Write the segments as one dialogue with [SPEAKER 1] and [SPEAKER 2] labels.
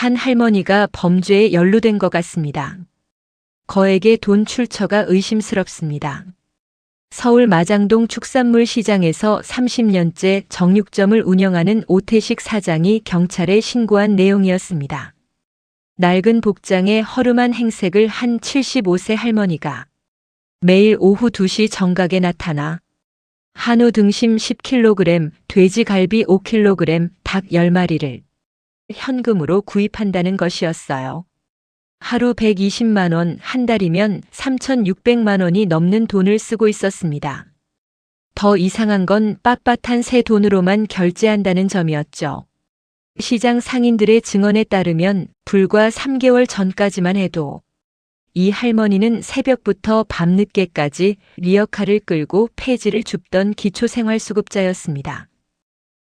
[SPEAKER 1] 한 할머니가 범죄에 연루된 것 같습니다. 거액의 돈 출처가 의심스럽습니다. 서울 마장동 축산물 시장에서 30년째 정육점을 운영하는 오태식 사장이 경찰에 신고한 내용이었습니다. 낡은 복장에 허름한 행색을 한 75세 할머니가 매일 오후 2시 정각에 나타나 한우 등심 10kg, 돼지갈비 5kg, 닭 10마리를 현금으로 구입한다는 것이었어요. 하루 120만 원, 한 달이면 3,600만 원이 넘는 돈을 쓰고 있었습니다. 더 이상한 건 빳빳한 새 돈으로만 결제한다는 점이었죠. 시장 상인들의 증언에 따르면 불과 3개월 전까지만 해도 이 할머니는 새벽부터 밤늦게까지 리어카를 끌고 폐지를 줍던 기초생활수급자였습니다.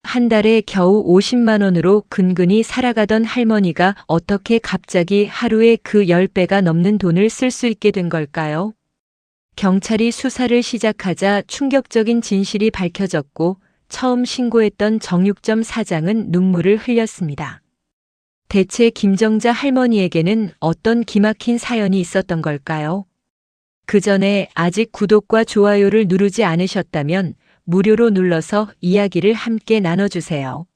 [SPEAKER 1] 한 달에 겨우 50만 원으로 근근히 살아가던 할머니가 어떻게 갑자기 하루에 그 10배가 넘는 돈을 쓸 수 있게 된 걸까요? 경찰이 수사를 시작하자 충격적인 진실이 밝혀졌고 처음 신고했던 정육점 사장은 눈물을 흘렸습니다. 대체 김정자 할머니에게는 어떤 기막힌 사연이 있었던 걸까요? 그 전에 아직 구독과 좋아요를 누르지 않으셨다면 무료로 눌러서 이야기를 함께 나눠주세요.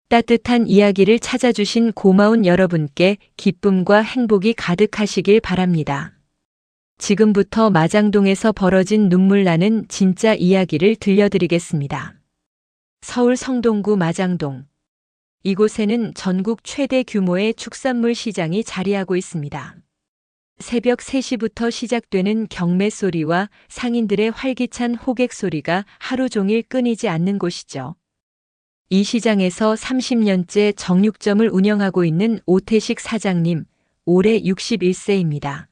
[SPEAKER 1] 따뜻한 이야기를 찾아주신 고마운 여러분께 기쁨과 행복이 가득하시길 바랍니다. 지금부터 마장동에서 벌어진 눈물 나는 진짜 이야기를 들려드리겠습니다. 서울 성동구 마장동. 이곳에는 전국 최대 규모의 축산물 시장이 자리하고 있습니다. 새벽 3시부터 시작되는 경매 소리와 상인들의 활기찬 호객 소리가 하루 종일 끊이지 않는 곳이죠. 이 시장에서 30년째 정육점을 운영하고 있는 오태식 사장님, 올해 61세입니다.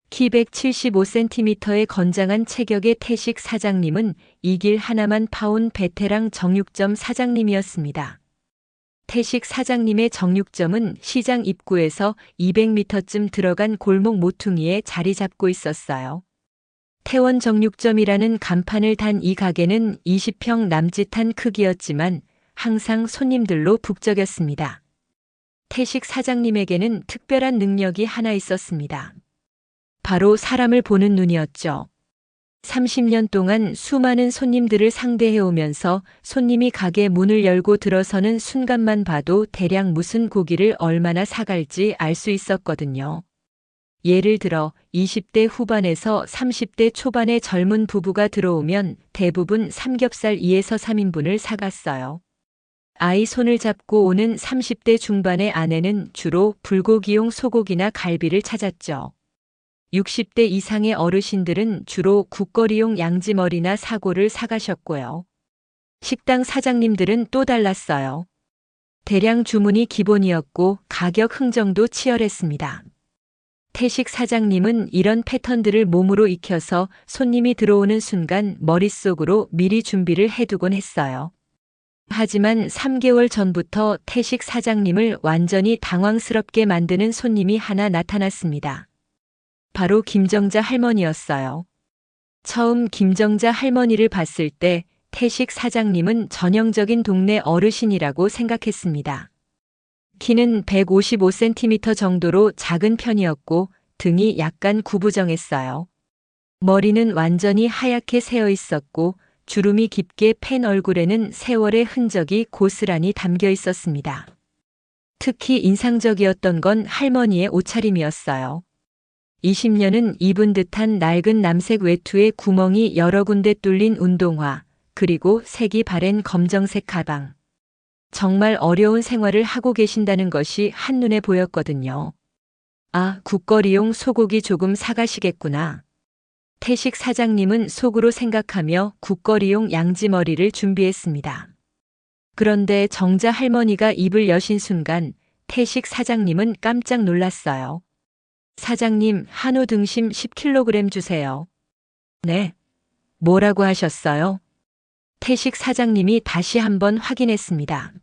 [SPEAKER 1] 키 175cm의 건장한 체격의 태식 사장님은 이 길 하나만 파온 베테랑 정육점 사장님이었습니다. 태식 사장님의 정육점은 시장 입구에서 200m쯤 들어간 골목 모퉁이에 자리 잡고 있었어요. 태원 정육점이라는 간판을 단 이 가게는 20평 남짓한 크기였지만 항상 손님들로 북적였습니다. 태식 사장님에게는 특별한 능력이 하나 있었습니다. 바로 사람을 보는 눈이었죠. 30년 동안 수많은 손님들을 상대해오면서 손님이 가게 문을 열고 들어서는 순간만 봐도 대략 무슨 고기를 얼마나 사갈지 알 수 있었거든요. 예를 들어 20대 후반에서 30대 초반의 젊은 부부가 들어오면 대부분 삼겹살 2에서 3인분을 사갔어요. 아이 손을 잡고 오는 30대 중반의 아내는 주로 불고기용 소고기나 갈비를 찾았죠. 60대 이상의 어르신들은 주로 국거리용 양지머리나 사고를 사가셨고요. 식당 사장님들은 또 달랐어요. 대량 주문이 기본이었고 가격 흥정도 치열했습니다. 태식 사장님은 이런 패턴들을 몸으로 익혀서 손님이 들어오는 순간 머릿속으로 미리 준비를 해두곤 했어요. 하지만 3개월 전부터 태식 사장님을 완전히 당황스럽게 만드는 손님이 하나 나타났습니다. 바로 김정자 할머니였어요. 처음 김정자 할머니를 봤을 때 태식 사장님은 전형적인 동네 어르신이라고 생각했습니다. 키는 155cm 정도로 작은 편이었고 등이 약간 구부정했어요. 머리는 완전히 하얗게 새어 있었고 주름이 깊게 팬 얼굴에는 세월의 흔적이 고스란히 담겨 있었습니다. 특히 인상적이었던 건 할머니의 옷차림이었어요. 20년은 입은 듯한 낡은 남색 외투에 구멍이 여러 군데 뚫린 운동화, 그리고 색이 바랜 검정색 가방. 정말 어려운 생활을 하고 계신다는 것이 한눈에 보였거든요. 아, 국거리용 소고기 조금 사가시겠구나. 태식 사장님은 속으로 생각하며 국거리용 양지머리를 준비했습니다. 그런데 정자 할머니가 입을 여신 순간 태식 사장님은 깜짝 놀랐어요. 사장님, 한우 등심 10kg 주세요. 네. 뭐라고 하셨어요? 태식 사장님이 다시 한번 확인했습니다.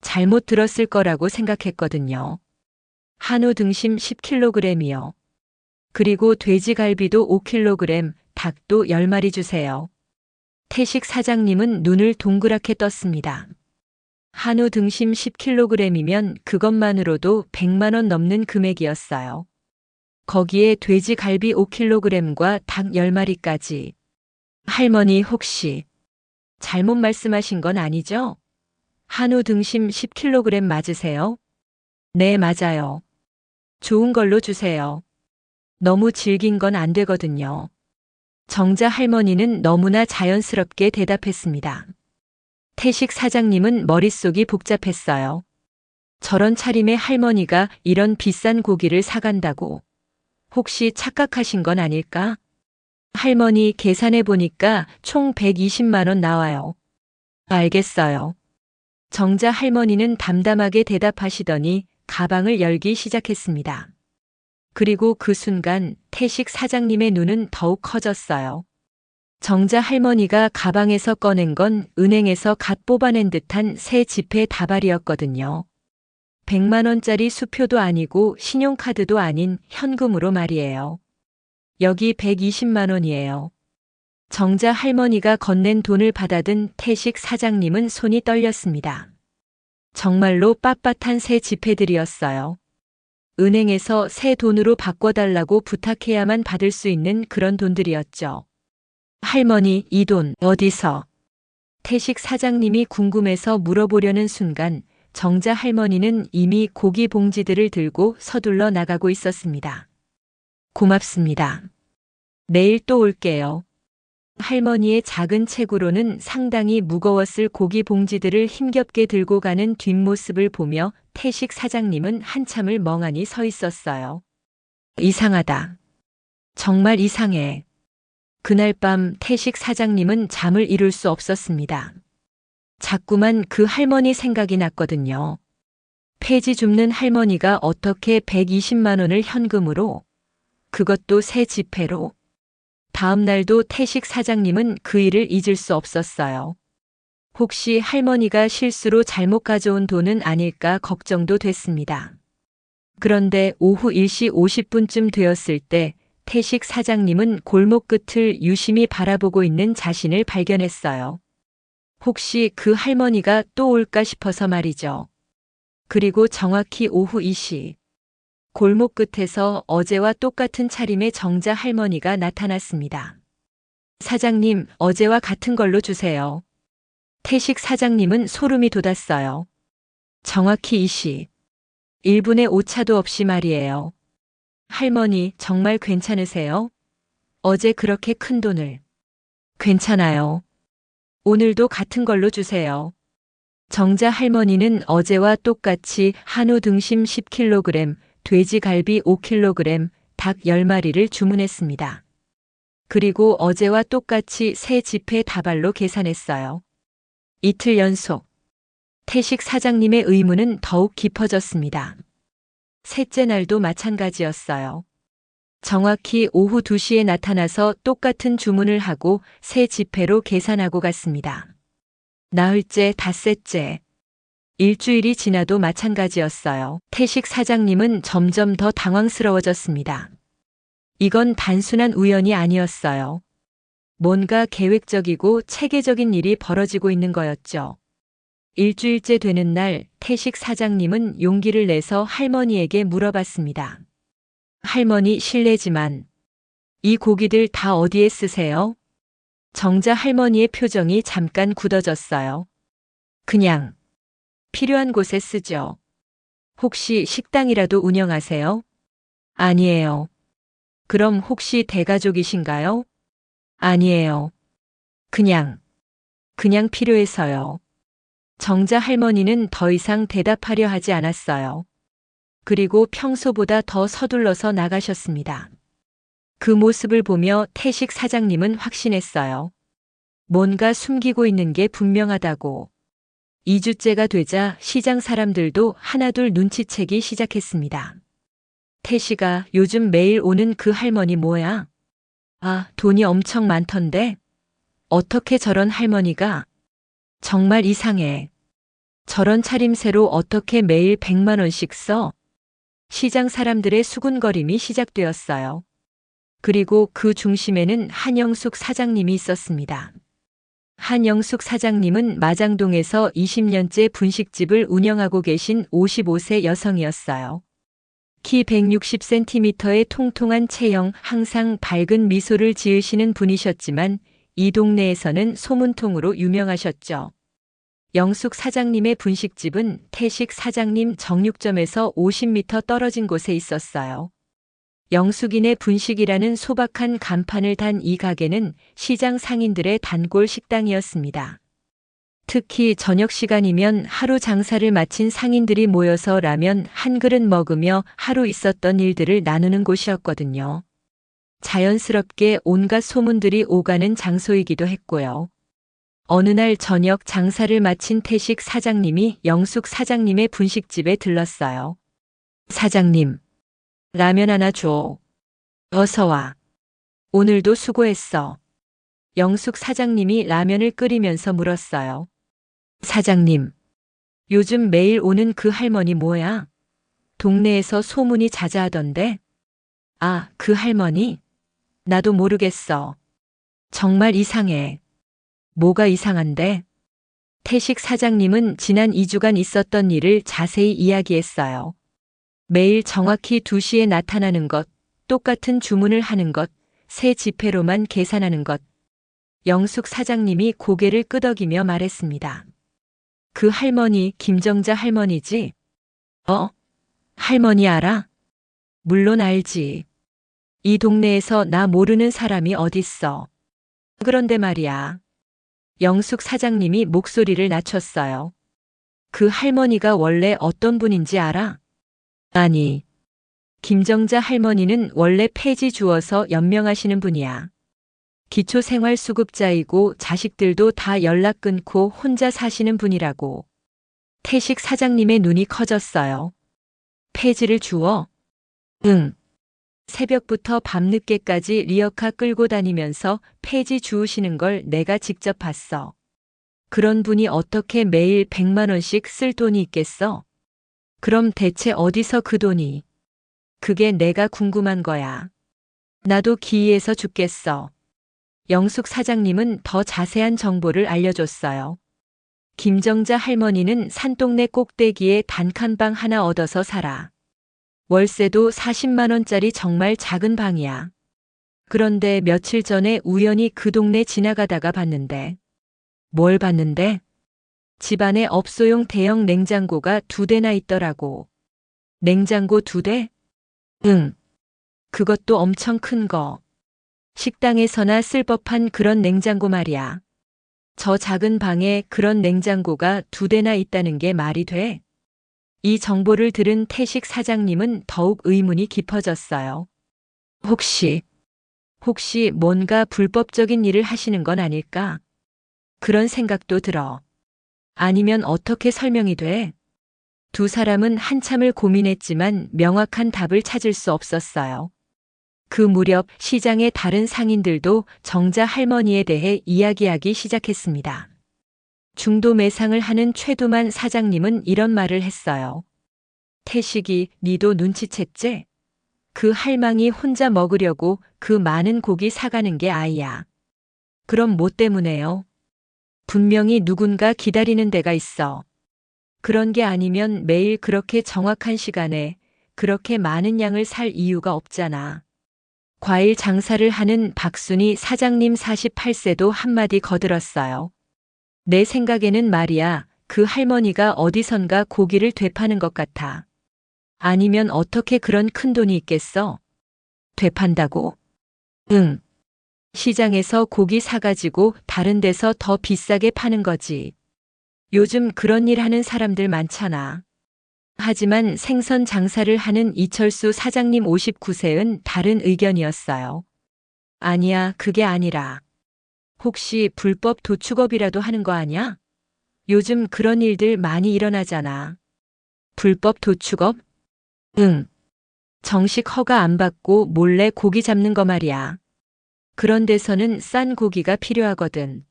[SPEAKER 1] 잘못 들었을 거라고 생각했거든요. 한우 등심 10kg이요. 그리고 돼지갈비도 5kg, 닭도 10마리 주세요. 태식 사장님은 눈을 동그랗게 떴습니다. 한우 등심 10kg이면 그것만으로도 100만 원 넘는 금액이었어요. 거기에 돼지 갈비 5kg과 닭 10마리까지. 할머니 혹시 잘못 말씀하신 건 아니죠? 한우 등심 10kg 맞으세요? 네, 맞아요. 좋은 걸로 주세요. 너무 질긴 건 안 되거든요. 정자 할머니는 너무나 자연스럽게 대답했습니다. 태식 사장님은 머릿속이 복잡했어요. 저런 차림의 할머니가 이런 비싼 고기를 사간다고. 혹시 착각하신 건 아닐까? 할머니 계산해 보니까 총 120만 원 나와요. 알겠어요. 정자 할머니는 담담하게 대답하시더니 가방을 열기 시작했습니다. 그리고 그 순간 태식 사장님의 눈은 더욱 커졌어요. 정자 할머니가 가방에서 꺼낸 건 은행에서 갓 뽑아낸 듯한 새 지폐 다발이었거든요. 100만 원짜리 수표도 아니고 신용카드도 아닌 현금으로 말이에요. 여기 120만 원이에요. 정자 할머니가 건넨 돈을 받아든 태식 사장님은 손이 떨렸습니다. 정말로 빳빳한 새 지폐들이었어요. 은행에서 새 돈으로 바꿔달라고 부탁해야만 받을 수 있는 그런 돈들이었죠. 할머니, 이 돈 어디서? 태식 사장님이 궁금해서 물어보려는 순간 정자 할머니는 이미 고기 봉지들을 들고 서둘러 나가고 있었습니다. 고맙습니다. 내일 또 올게요. 할머니의 작은 체구로는 상당히 무거웠을 고기 봉지들을 힘겹게 들고 가는 뒷모습을 보며 태식 사장님은 한참을 멍하니 서 있었어요. 이상하다. 정말 이상해. 그날 밤 태식 사장님은 잠을 이룰 수 없었습니다. 자꾸만 그 할머니 생각이 났거든요. 폐지 줍는 할머니가 어떻게 120만 원을 현금으로, 그것도 새 지폐로. 다음 날도 태식 사장님은 그 일을 잊을 수 없었어요. 혹시 할머니가 실수로 잘못 가져온 돈은 아닐까 걱정도 됐습니다. 그런데 오후 1시 50분쯤 되었을 때 태식 사장님은 골목 끝을 유심히 바라보고 있는 자신을 발견했어요. 혹시 그 할머니가 또 올까 싶어서 말이죠. 그리고 정확히 오후 2시. 골목 끝에서 어제와 똑같은 차림의 정자 할머니가 나타났습니다. 사장님, 어제와 같은 걸로 주세요. 태식 사장님은 소름이 돋았어요. 정확히 2시. 1분의 오차도 없이 말이에요. 할머니, 정말 괜찮으세요? 어제 그렇게 큰 돈을. 괜찮아요. 오늘도 같은 걸로 주세요. 정자 할머니는 어제와 똑같이 한우 등심 10kg, 돼지 갈비 5kg, 닭 10마리를 주문했습니다. 그리고 어제와 똑같이 새 지폐 다발로 계산했어요. 이틀 연속. 태식 사장님의 의문은 더욱 깊어졌습니다. 셋째 날도 마찬가지였어요. 정확히 오후 2시에 나타나서 똑같은 주문을 하고 새 지폐로 계산하고 갔습니다. 나흘째, 닷새째. 일주일이 지나도 마찬가지였어요. 태식 사장님은 점점 더 당황스러워졌습니다. 이건 단순한 우연이 아니었어요. 뭔가 계획적이고 체계적인 일이 벌어지고 있는 거였죠. 일주일째 되는 날 태식 사장님은 용기를 내서 할머니에게 물어봤습니다. 할머니, 실례지만 이 고기들 다 어디에 쓰세요? 정자 할머니의 표정이 잠깐 굳어졌어요. 그냥 필요한 곳에 쓰죠. 혹시 식당이라도 운영하세요? 아니에요. 그럼 혹시 대가족이신가요? 아니에요. 그냥 필요해서요. 정자 할머니는 더 이상 대답하려 하지 않았어요. 그리고 평소보다 더 서둘러서 나가셨습니다. 그 모습을 보며 태식 사장님은 확신했어요. 뭔가 숨기고 있는 게 분명하다고. 2주째가 되자 시장 사람들도 하나둘 눈치채기 시작했습니다. 태식아, 요즘 매일 오는 그 할머니 뭐야? 아, 돈이 엄청 많던데? 어떻게 저런 할머니가? 정말 이상해. 저런 차림새로 어떻게 매일 100만 원씩 써? 시장 사람들의 수군거림이 시작되었어요. 그리고 그 중심에는 한영숙 사장님이 있었습니다. 한영숙 사장님은 마장동에서 20년째 분식집을 운영하고 계신 55세 여성이었어요. 키 160cm의 통통한 체형, 항상 밝은 미소를 지으시는 분이셨지만 이 동네에서는 소문통으로 유명하셨죠. 영숙 사장님의 분식집은 태식 사장님 정육점에서 50m 떨어진 곳에 있었어요. 영숙이네 분식이라는 소박한 간판을 단 이 가게는 시장 상인들의 단골 식당이었습니다. 특히 저녁 시간이면 하루 장사를 마친 상인들이 모여서 라면 한 그릇 먹으며 하루 있었던 일들을 나누는 곳이었거든요. 자연스럽게 온갖 소문들이 오가는 장소이기도 했고요. 어느 날 저녁 장사를 마친 태식 사장님이 영숙 사장님의 분식집에 들렀어요. 사장님, 라면 하나 줘. 어서 와. 오늘도 수고했어. 영숙 사장님이 라면을 끓이면서 물었어요. 사장님, 요즘 매일 오는 그 할머니 뭐야? 동네에서 소문이 자자하던데? 아, 그 할머니? 나도 모르겠어. 정말 이상해. 뭐가 이상한데? 태식 사장님은 지난 2주간 있었던 일을 자세히 이야기했어요. 매일 정확히 2시에 나타나는 것, 똑같은 주문을 하는 것, 새 지폐로만 계산하는 것. 영숙 사장님이 고개를 끄덕이며 말했습니다. 그 할머니 김정자 할머니지? 할머니 알아? 물론 알지. 이 동네에서 나 모르는 사람이 어딨어. 그런데 말이야. 영숙 사장님이 목소리를 낮췄어요. 그 할머니가 원래 어떤 분인지 알아? 아니, 김정자 할머니는 원래 폐지 주어서 연명하시는 분이야. 기초생활수급자이고 자식들도 다 연락 끊고 혼자 사시는 분이라고. 태식 사장님의 눈이 커졌어요. 폐지를 주어? 응. 새벽부터 밤늦게까지 리어카 끌고 다니면서 폐지 주우시는 걸 내가 직접 봤어. 그런 분이 어떻게 매일 100만 원씩 쓸 돈이 있겠어? 그럼 대체 어디서 그 돈이? 그게 내가 궁금한 거야. 나도 기이해서 죽겠어. 영숙 사장님은 더 자세한 정보를 알려줬어요. 김정자 할머니는 산동네 꼭대기에 단칸방 하나 얻어서 살아. 월세도 40만 원짜리 정말 작은 방이야. 그런데 며칠 전에 우연히 그 동네 지나가다가 봤는데. 뭘 봤는데? 집안에 업소용 대형 냉장고가 2대나 있더라고. 냉장고 2대? 응. 그것도 엄청 큰 거. 식당에서나 쓸 법한 그런 냉장고 말이야. 저 작은 방에 그런 냉장고가 2대나 있다는 게 말이 돼? 이 정보를 들은 태식 사장님은 더욱 의문이 깊어졌어요. 혹시 뭔가 불법적인 일을 하시는 건 아닐까? 그런 생각도 들어. 아니면 어떻게 설명이 돼? 두 사람은 한참을 고민했지만 명확한 답을 찾을 수 없었어요. 그 무렵 시장의 다른 상인들도 정자 할머니에 대해 이야기하기 시작했습니다. 중도 매상을 하는 최두만 사장님은 이런 말을 했어요. 태식이, 니도 눈치챘지? 그 할망이 혼자 먹으려고 그 많은 고기 사가는 게 아이야. 그럼 뭐 때문에요? 분명히 누군가 기다리는 데가 있어. 그런 게 아니면 매일 그렇게 정확한 시간에 그렇게 많은 양을 살 이유가 없잖아. 과일 장사를 하는 박순희 사장님 48세도 한마디 거들었어요. 내 생각에는 말이야, 그 할머니가 어디선가 고기를 되파는 것 같아. 아니면 어떻게 그런 큰 돈이 있겠어? 되판다고? 응. 시장에서 고기 사가지고 다른 데서 더 비싸게 파는 거지. 요즘 그런 일 하는 사람들 많잖아. 하지만 생선 장사를 하는 이철수 사장님 59세는 다른 의견이었어요. 아니야, 그게 아니라. 혹시 불법 도축업이라도 하는 거 아니야? 요즘 그런 일들 많이 일어나잖아. 불법 도축업? 응. 정식 허가 안 받고 몰래 고기 잡는 거 말이야. 그런 데서는 싼 고기가 필요하거든.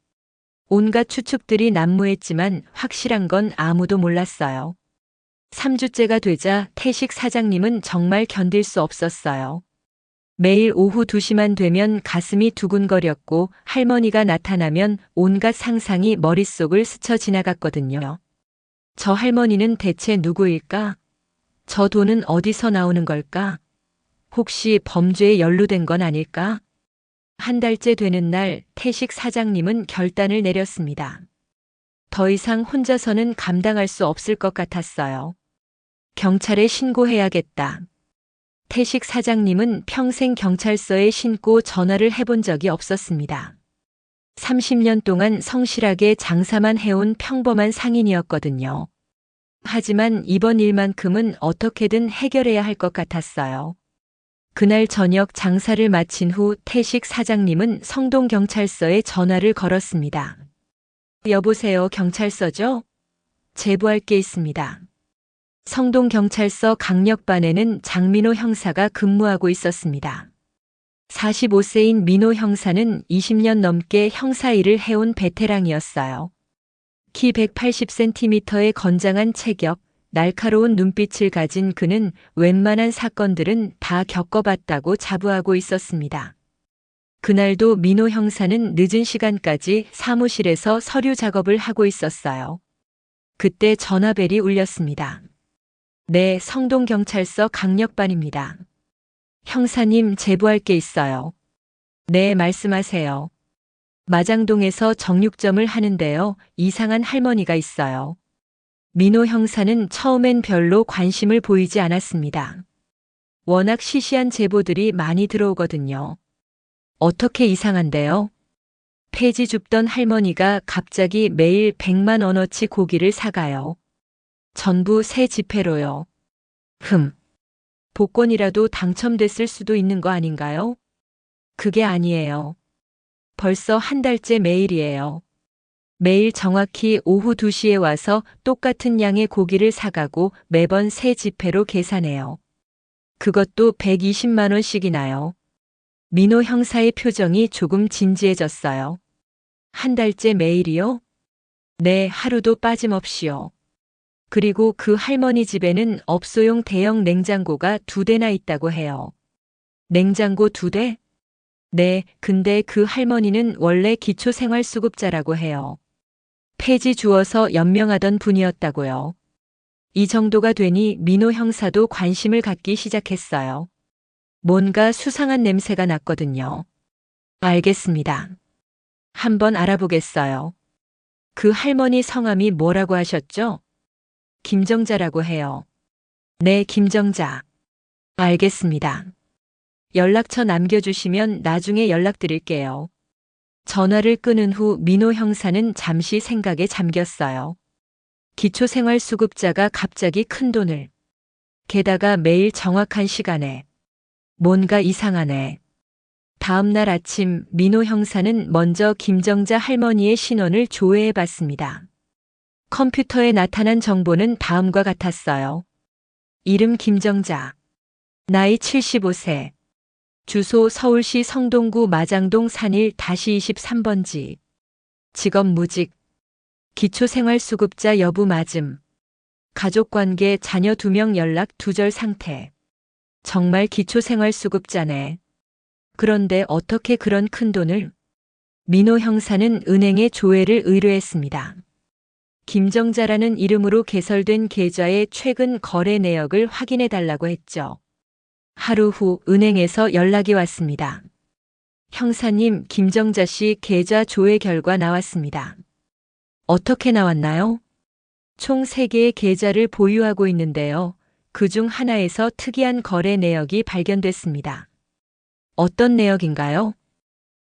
[SPEAKER 1] 온갖 추측들이 난무했지만 확실한 건 아무도 몰랐어요. 3주째가 되자 태식 사장님은 정말 견딜 수 없었어요. 매일 오후 2시만 되면 가슴이 두근거렸고 할머니가 나타나면 온갖 상상이 머릿속을 스쳐 지나갔거든요. 저 할머니는 대체 누구일까? 저 돈은 어디서 나오는 걸까? 혹시 범죄에 연루된 건 아닐까? 한 달째 되는 날 태식 사장님은 결단을 내렸습니다. 더 이상 혼자서는 감당할 수 없을 것 같았어요. 경찰에 신고해야겠다. 태식 사장님은 평생 경찰서에 신고 전화를 해본 적이 없었습니다. 30년 동안 성실하게 장사만 해온 평범한 상인이었거든요. 하지만 이번 일만큼은 어떻게든 해결해야 할 것 같았어요. 그날 저녁 장사를 마친 후 태식 사장님은 성동경찰서에 전화를 걸었습니다. 여보세요, 경찰서죠? 제보할 게 있습니다. 성동경찰서 강력반에는 장민호 형사가 근무하고 있었습니다. 45세인 민호 형사는 20년 넘게 형사 일을 해온 베테랑이었어요. 키 180cm의 건장한 체격, 날카로운 눈빛을 가진 그는 웬만한 사건들은 다 겪어봤다고 자부하고 있었습니다. 그날도 민호 형사는 늦은 시간까지 사무실에서 서류 작업을 하고 있었어요. 그때 전화벨이 울렸습니다. 네, 성동경찰서 강력반입니다. 형사님, 제보할 게 있어요. 네, 말씀하세요. 마장동에서 정육점을 하는데요. 이상한 할머니가 있어요. 민호 형사는 처음엔 별로 관심을 보이지 않았습니다. 워낙 시시한 제보들이 많이 들어오거든요. 어떻게 이상한데요? 폐지 줍던 할머니가 갑자기 매일 100만 원어치 고기를 사가요. 전부 새 지폐로요. 복권이라도 당첨됐을 수도 있는 거 아닌가요? 그게 아니에요. 벌써 한 달째 매일이에요. 매일 정확히 오후 2시에 와서 똑같은 양의 고기를 사가고 매번 새 지폐로 계산해요. 그것도 120만 원씩이나요. 민호 형사의 표정이 조금 진지해졌어요. 한 달째 매일이요? 네, 하루도 빠짐없이요. 그리고 그 할머니 집에는 업소용 대형 냉장고가 2대나 있다고 해요. 냉장고 2대? 네, 근데 그 할머니는 원래 기초생활수급자라고 해요. 폐지 주어서 연명하던 분이었다고요. 이 정도가 되니 민호 형사도 관심을 갖기 시작했어요. 뭔가 수상한 냄새가 났거든요. 알겠습니다. 한번 알아보겠어요. 그 할머니 성함이 뭐라고 하셨죠? 김정자라고 해요. 네, 김정자. 알겠습니다. 연락처 남겨주시면 나중에 연락드릴게요. 전화를 끊은 후 민호 형사는 잠시 생각에 잠겼어요. 기초생활수급자가 갑자기 큰 돈을. 게다가 매일 정확한 시간에. 뭔가 이상하네. 다음 날 아침 민호 형사는 먼저 김정자 할머니의 신원을 조회해 봤습니다. 컴퓨터에 나타난 정보는 다음과 같았어요. 이름 김정자. 나이 75세. 주소 서울시 성동구 마장동 산일 23번지. 직업 무직. 기초생활수급자 여부 맞음. 가족관계 자녀 2명 연락 두절 상태. 정말 기초생활수급자네. 그런데 어떻게 그런 큰 돈을? 민호 형사는 은행에 조회를 의뢰했습니다. 김정자라는 이름으로 개설된 계좌의 최근 거래 내역을 확인해 달라고 했죠. 하루 후 은행에서 연락이 왔습니다. 형사님, 김정자 씨 계좌 조회 결과 나왔습니다. 어떻게 나왔나요? 총 3개의 계좌를 보유하고 있는데요. 그중 하나에서 특이한 거래 내역이 발견됐습니다. 어떤 내역인가요?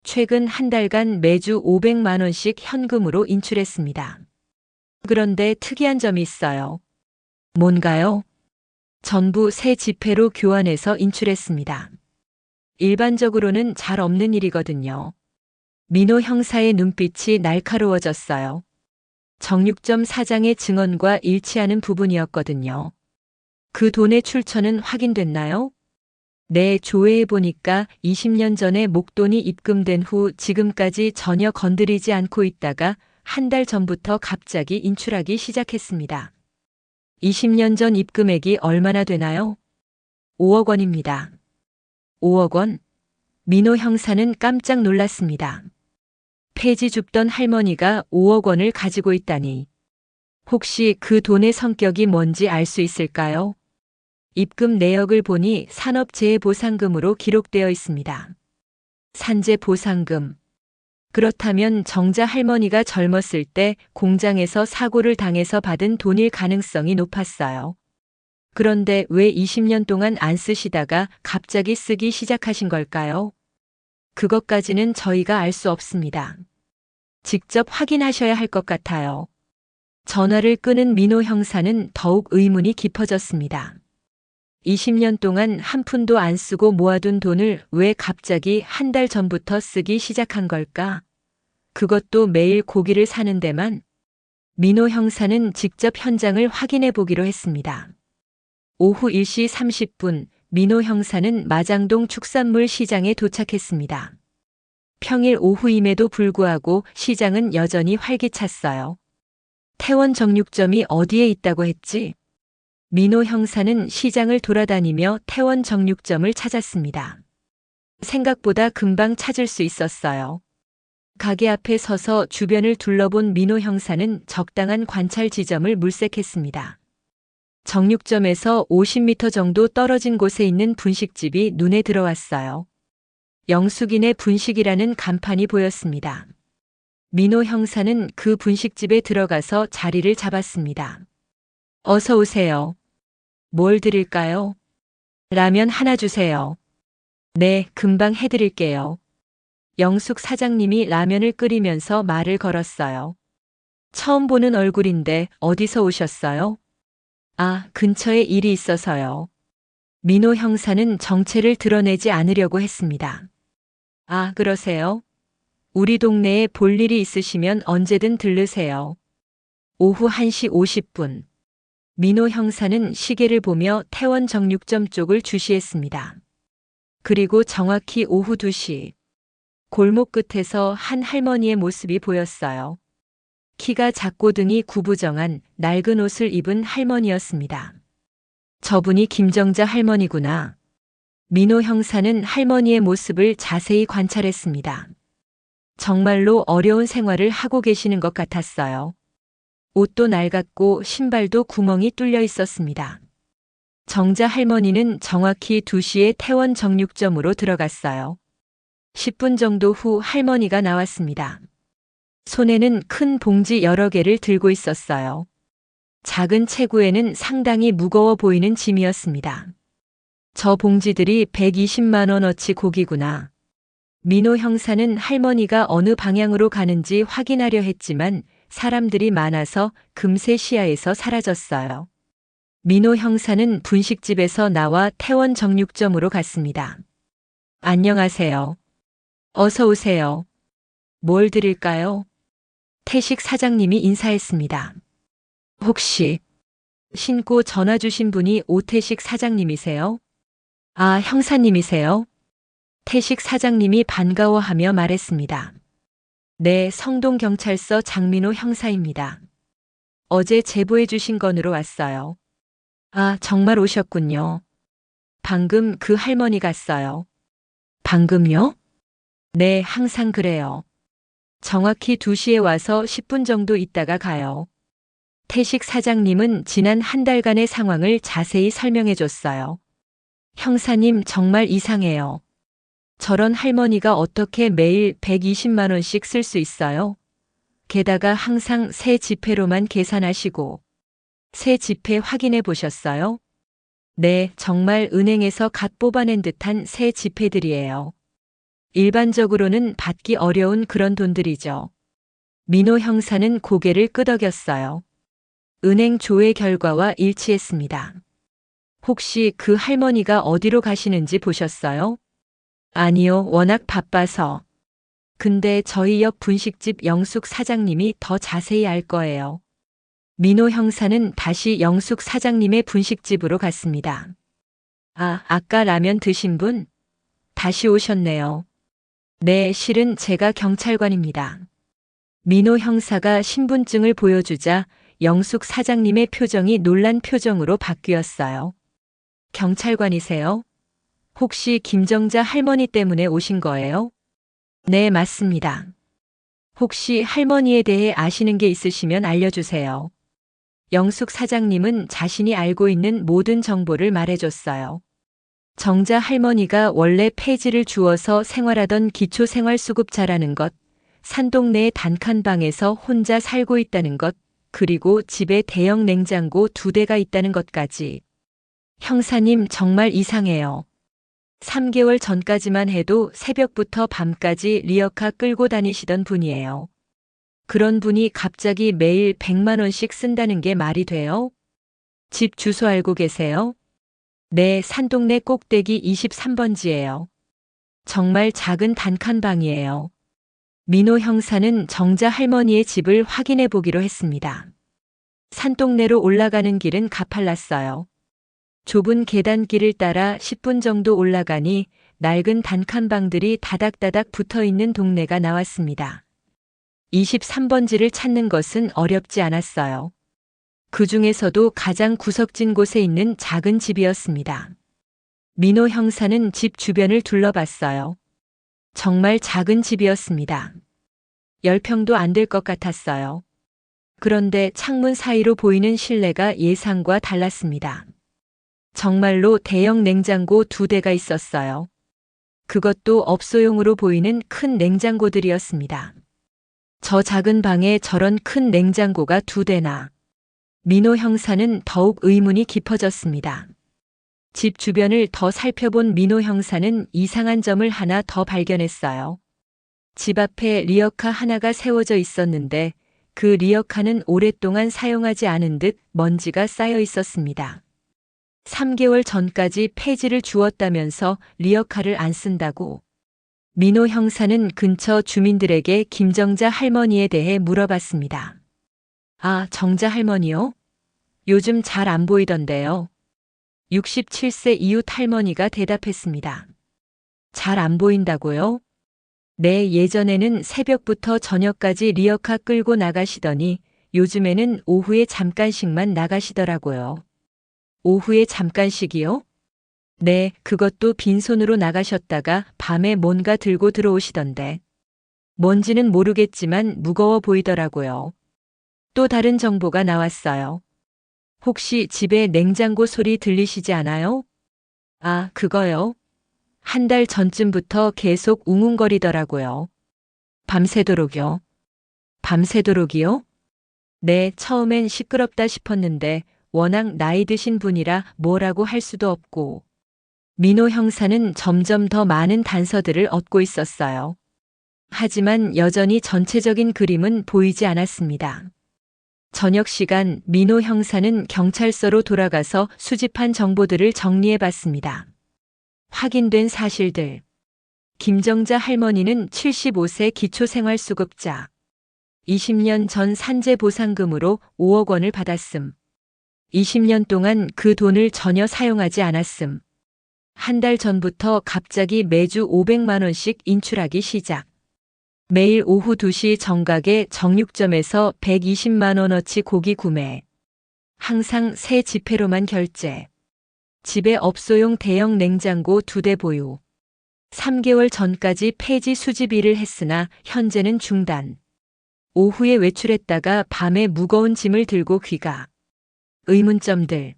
[SPEAKER 1] 최근 한 달간 매주 500만 원씩 현금으로 인출했습니다. 그런데 특이한 점이 있어요. 뭔가요? 전부 새 지폐로 교환해서 인출했습니다. 일반적으로는 잘 없는 일이거든요. 민호 형사의 눈빛이 날카로워졌어요. 정육점 사장의 증언과 일치하는 부분이었거든요. 그 돈의 출처는 확인됐나요? 네, 조회해보니까 20년 전에 목돈이 입금된 후 지금까지 전혀 건드리지 않고 있다가 한 달 전부터 갑자기 인출하기 시작했습니다. 20년 전 입금액이 얼마나 되나요? 5억 원입니다. 5억 원? 민호 형사는 깜짝 놀랐습니다. 폐지 줍던 할머니가 5억 원을 가지고 있다니. 혹시 그 돈의 성격이 뭔지 알 수 있을까요? 입금 내역을 보니 산업재해보상금으로 기록되어 있습니다. 산재보상금. 그렇다면 정자 할머니가 젊었을 때 공장에서 사고를 당해서 받은 돈일 가능성이 높았어요. 그런데 왜 20년 동안 안 쓰시다가 갑자기 쓰기 시작하신 걸까요? 그것까지는 저희가 알 수 없습니다. 직접 확인하셔야 할 것 같아요. 전화를 끄는 민호 형사는 더욱 의문이 깊어졌습니다. 20년 동안 한 푼도 안 쓰고 모아둔 돈을 왜 갑자기 한 달 전부터 쓰기 시작한 걸까? 그것도 매일 고기를 사는 데만. 민호 형사는 직접 현장을 확인해 보기로 했습니다. 오후 1시 30분 민호 형사는 마장동 축산물 시장에 도착했습니다. 평일 오후임에도 불구하고 시장은 여전히 활기찼어요. 태원 정육점이 어디에 있다고 했지? 민호 형사는 시장을 돌아다니며 태원 정육점을 찾았습니다. 생각보다 금방 찾을 수 있었어요. 가게 앞에 서서 주변을 둘러본 민호 형사는 적당한 관찰 지점을 물색했습니다. 정육점에서 50m 정도 떨어진 곳에 있는 분식집이 눈에 들어왔어요. 영숙인의 분식이라는 간판이 보였습니다. 민호 형사는 그 분식집에 들어가서 자리를 잡았습니다. 어서 오세요. 뭘 드릴까요? 라면 하나 주세요. 네, 금방 해드릴게요. 영숙 사장님이 라면을 끓이면서 말을 걸었어요. 처음 보는 얼굴인데 어디서 오셨어요? 아, 근처에 일이 있어서요. 민호 형사는 정체를 드러내지 않으려고 했습니다. 아, 그러세요? 우리 동네에 볼 일이 있으시면 언제든 들르세요. 오후 1시 50분. 민호 형사는 시계를 보며 태원 정육점 쪽을 주시했습니다. 그리고 정확히 오후 2시. 골목 끝에서 한 할머니의 모습이 보였어요. 키가 작고 등이 구부정한 낡은 옷을 입은 할머니였습니다. 저분이 김정자 할머니구나. 민호 형사는 할머니의 모습을 자세히 관찰했습니다. 정말로 어려운 생활을 하고 계시는 것 같았어요. 옷도 낡았고 신발도 구멍이 뚫려 있었습니다. 정자 할머니는 정확히 2시에 태원 정육점으로 들어갔어요. 10분 정도 후 할머니가 나왔습니다. 손에는 큰 봉지 여러 개를 들고 있었어요. 작은 체구에는 상당히 무거워 보이는 짐이었습니다. 저 봉지들이 120만 원어치 고기구나. 민호 형사는 할머니가 어느 방향으로 가는지 확인하려 했지만 사람들이 많아서 금세 시야에서 사라졌어요. 민호 형사는 분식집에서 나와 태원 정육점으로 갔습니다. 안녕하세요. 어서 오세요. 뭘 드릴까요? 태식 사장님이 인사했습니다. 혹시 신고 전화 주신 분이 오태식 사장님이세요? 아, 형사님이세요? 태식 사장님이 반가워하며 말했습니다. 네, 성동경찰서 장민호 형사입니다. 어제 제보해 주신 건으로 왔어요. 아, 정말 오셨군요. 방금 그 할머니 갔어요. 방금요? 네, 항상 그래요. 정확히 2시에 와서 10분 정도 있다가 가요. 태식 사장님은 지난 한 달간의 상황을 자세히 설명해 줬어요. 형사님 정말 이상해요. 저런 할머니가 어떻게 매일 120만 원씩 쓸 수 있어요? 게다가 항상 새 지폐로만 계산하시고. 새 지폐 확인해 보셨어요? 네, 정말 은행에서 갓 뽑아낸 듯한 새 지폐들이에요. 일반적으로는 받기 어려운 그런 돈들이죠. 민호 형사는 고개를 끄덕였어요. 은행 조회 결과와 일치했습니다. 혹시 그 할머니가 어디로 가시는지 보셨어요? 아니요, 워낙 바빠서. 근데 저희 옆 분식집 영숙 사장님이 더 자세히 알 거예요. 민호 형사는 다시 영숙 사장님의 분식집으로 갔습니다. 아, 아까 라면 드신 분? 다시 오셨네요. 네, 실은 제가 경찰관입니다. 민호 형사가 신분증을 보여주자 영숙 사장님의 표정이 놀란 표정으로 바뀌었어요. 경찰관이세요? 혹시 김정자 할머니 때문에 오신 거예요? 네, 맞습니다. 혹시 할머니에 대해 아시는 게 있으시면 알려주세요. 영숙 사장님은 자신이 알고 있는 모든 정보를 말해줬어요. 정자 할머니가 원래 폐지를 주워서 생활하던 기초생활수급자라는 것, 산동네의 단칸방에서 혼자 살고 있다는 것, 그리고 집에 대형 냉장고 2대가 있다는 것까지. 형사님 정말 이상해요. 3개월 전까지만 해도 새벽부터 밤까지 리어카 끌고 다니시던 분이에요. 그런 분이 갑자기 매일 100만 원씩 쓴다는 게 말이 돼요? 집 주소 알고 계세요? 네, 산동네 꼭대기 23번지예요. 정말 작은 단칸방이에요. 민호 형사는 정자 할머니의 집을 확인해 보기로 했습니다. 산동네로 올라가는 길은 가팔랐어요. 좁은 계단길을 따라 10분 정도 올라가니 낡은 단칸방들이 다닥다닥 붙어 있는 동네가 나왔습니다. 23번지를 찾는 것은 어렵지 않았어요. 그 중에서도 가장 구석진 곳에 있는 작은 집이었습니다. 민호 형사는 집 주변을 둘러봤어요. 정말 작은 집이었습니다. 10평도 안 될 것 같았어요. 그런데 창문 사이로 보이는 실내가 예상과 달랐습니다. 정말로 대형 냉장고 2대가 있었어요. 그것도 업소용으로 보이는 큰 냉장고들이었습니다. 저 작은 방에 저런 큰 냉장고가 2대나. 민호 형사는 더욱 의문이 깊어졌습니다. 집 주변을 더 살펴본 민호 형사는 이상한 점을 하나 더 발견했어요. 집 앞에 리어카 하나가 세워져 있었는데 그 리어카는 오랫동안 사용하지 않은 듯 먼지가 쌓여 있었습니다. 3개월 전까지 폐지를 주었다면서 리어카를 안 쓴다고. 민호 형사는 근처 주민들에게 김정자 할머니에 대해 물어봤습니다. 아, 정자 할머니요? 요즘 잘 안 보이던데요. 67세 이웃 할머니가 대답했습니다. 잘 안 보인다고요? 네, 예전에는 새벽부터 저녁까지 리어카 끌고 나가시더니 요즘에는 오후에 잠깐씩만 나가시더라고요. 오후에 잠깐씩이요? 네, 그것도 빈손으로 나가셨다가 밤에 뭔가 들고 들어오시던데. 뭔지는 모르겠지만 무거워 보이더라고요. 또 다른 정보가 나왔어요. 혹시 집에 냉장고 소리 들리시지 않아요? 아, 그거요? 한 달 전쯤부터 계속 웅웅거리더라고요. 밤새도록요. 밤새도록이요? 네, 처음엔 시끄럽다 싶었는데 워낙 나이 드신 분이라 뭐라고 할 수도 없고. 민호 형사는 점점 더 많은 단서들을 얻고 있었어요. 하지만 여전히 전체적인 그림은 보이지 않았습니다. 저녁 시간 민호 형사는 경찰서로 돌아가서 수집한 정보들을 정리해 봤습니다. 확인된 사실들. 김정자 할머니는 75세 기초생활수급자. 20년 전 산재 보상금으로 5억 원을 받았음. 20년 동안 그 돈을 전혀 사용하지 않았음. 한 달 전부터 갑자기 매주 500만 원씩 인출하기 시작. 매일 오후 2시 정각에 정육점에서 120만 원어치 고기 구매. 항상 새 지폐로만 결제. 집에 업소용 대형 냉장고 2대 보유. 3개월 전까지 폐지 수집 일을 했으나 현재는 중단. 오후에 외출했다가 밤에 무거운 짐을 들고 귀가. 의문점들.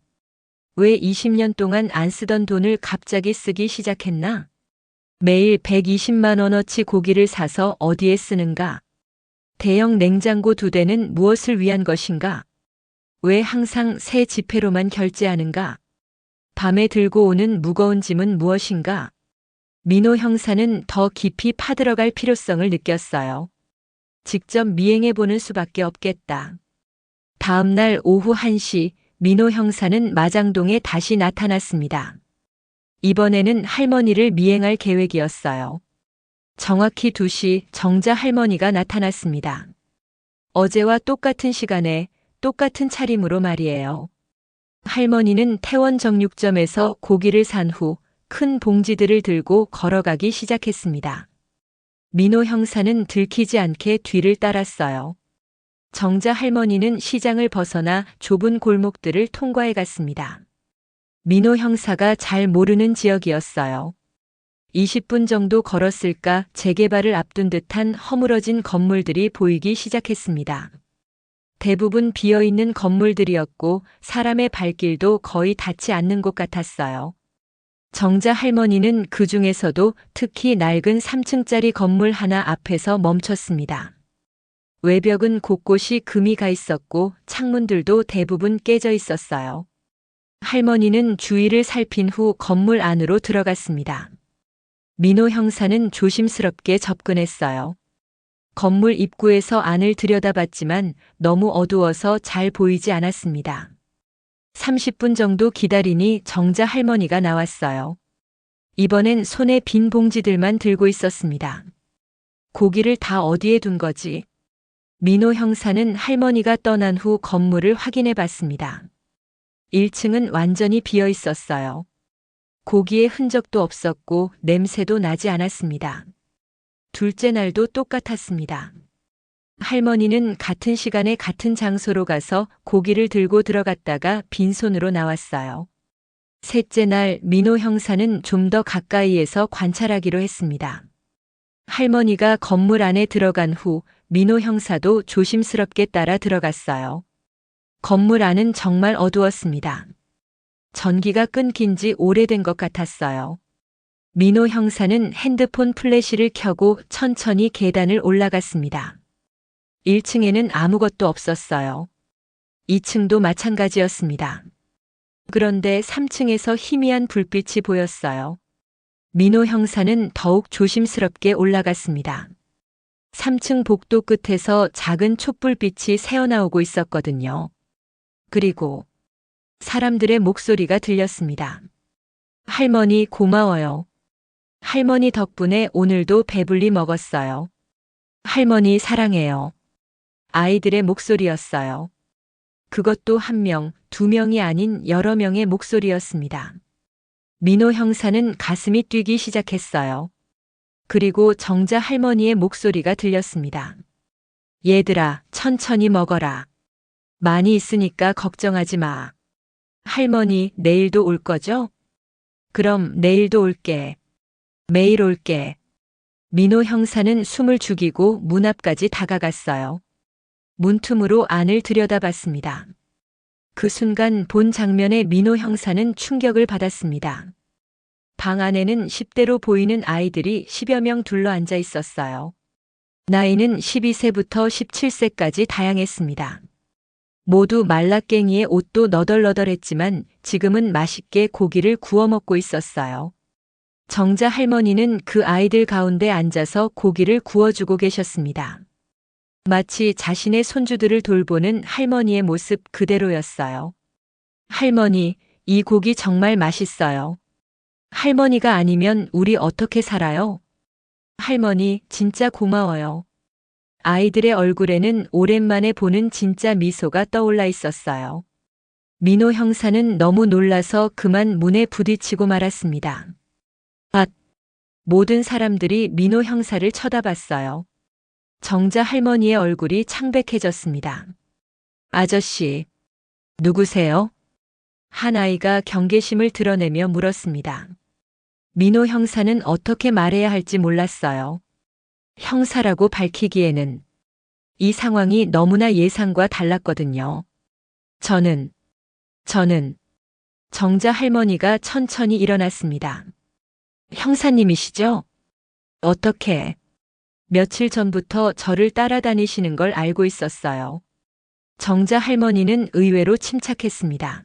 [SPEAKER 1] 왜 20년 동안 안 쓰던 돈을 갑자기 쓰기 시작했나? 매일 120만 원어치 고기를 사서 어디에 쓰는가? 대형 냉장고 2대는 무엇을 위한 것인가? 왜 항상 새 지폐로만 결제하는가? 밤에 들고 오는 무거운 짐은 무엇인가? 민호 형사는 더 깊이 파들어갈 필요성을 느꼈어요. 직접 미행해보는 수밖에 없겠다. 다음 날 오후 1시 민호 형사는 마장동에 다시 나타났습니다. 이번에는 할머니를 미행할 계획이었어요. 정확히 2시 정자 할머니가 나타났습니다. 어제와 똑같은 시간에 똑같은 차림으로 말이에요. 할머니는 태원 정육점에서 고기를 산 후 큰 봉지들을 들고 걸어가기 시작했습니다. 민호 형사는 들키지 않게 뒤를 따랐어요. 정자 할머니는 시장을 벗어나 좁은 골목들을 통과해 갔습니다. 민호 형사가 잘 모르는 지역이었어요. 20분 정도 걸었을까 재개발을 앞둔 듯한 허물어진 건물들이 보이기 시작했습니다. 대부분 비어있는 건물들이었고 사람의 발길도 거의 닿지 않는 곳 같았어요. 정자 할머니는 그 중에서도 특히 낡은 3층짜리 건물 하나 앞에서 멈췄습니다. 외벽은 곳곳이 금이 가 있었고 창문들도 대부분 깨져 있었어요. 할머니는 주위를 살핀 후 건물 안으로 들어갔습니다. 민호 형사는 조심스럽게 접근했어요. 건물 입구에서 안을 들여다봤지만 너무 어두워서 잘 보이지 않았습니다. 30분 정도 기다리니 정자 할머니가 나왔어요. 이번엔 손에 빈 봉지들만 들고 있었습니다. 고기를 다 어디에 둔 거지? 민호 형사는 할머니가 떠난 후 건물을 확인해 봤습니다. 1층은 완전히 비어 있었어요. 고기의 흔적도 없었고 냄새도 나지 않았습니다. 둘째 날도 똑같았습니다. 할머니는 같은 시간에 같은 장소로 가서 고기를 들고 들어갔다가 빈손으로 나왔어요. 셋째 날 민호 형사는 좀 더 가까이에서 관찰하기로 했습니다. 할머니가 건물 안에 들어간 후 민호 형사도 조심스럽게 따라 들어갔어요. 건물 안은 정말 어두웠습니다. 전기가 끊긴 지 오래된 것 같았어요. 민호 형사는 핸드폰 플래시를 켜고 천천히 계단을 올라갔습니다. 1층에는 아무것도 없었어요. 2층도 마찬가지였습니다. 그런데 3층에서 희미한 불빛이 보였어요. 민호 형사는 더욱 조심스럽게 올라갔습니다. 3층 복도 끝에서 작은 촛불빛이 새어나오고 있었거든요. 그리고 사람들의 목소리가 들렸습니다. 할머니 고마워요. 할머니 덕분에 오늘도 배불리 먹었어요. 할머니 사랑해요. 아이들의 목소리였어요. 그것도 한 명, 두 명이 아닌 여러 명의 목소리였습니다. 민호 형사는 가슴이 뛰기 시작했어요. 그리고 정자 할머니의 목소리가 들렸습니다. 얘들아, 천천히 먹어라. 많이 있으니까 걱정하지 마. 할머니, 내일도 올 거죠? 그럼 내일도 올게. 매일 올게. 민호 형사는 숨을 죽이고 문 앞까지 다가갔어요. 문틈으로 안을 들여다봤습니다. 그 순간 본 장면에 민호 형사는 충격을 받았습니다. 방 안에는 10대로 보이는 아이들이 10여 명 둘러앉아 있었어요. 나이는 12세부터 17세까지 다양했습니다. 모두 말라깽이에 옷도 너덜너덜했지만 지금은 맛있게 고기를 구워 먹고 있었어요. 정자 할머니는 그 아이들 가운데 앉아서 고기를 구워주고 계셨습니다. 마치 자신의 손주들을 돌보는 할머니의 모습 그대로였어요. 할머니, 이 고기 정말 맛있어요. 할머니가 아니면 우리 어떻게 살아요? 할머니, 진짜 고마워요. 아이들의 얼굴에는 오랜만에 보는 진짜 미소가 떠올라 있었어요. 민호 형사는 너무 놀라서 그만 문에 부딪히고 말았습니다. 모든 사람들이 민호 형사를 쳐다봤어요. 정자 할머니의 얼굴이 창백해졌습니다. 아저씨, 누구세요? 한 아이가 경계심을 드러내며 물었습니다. 민호 형사는 어떻게 말해야 할지 몰랐어요. 형사라고 밝히기에는 이 상황이 너무나 예상과 달랐거든요. 저는 정자 할머니가 천천히 일어났습니다. 형사님이시죠? 어떻게? 며칠 전부터 저를 따라다니시는 걸 알고 있었어요. 정자 할머니는 의외로 침착했습니다.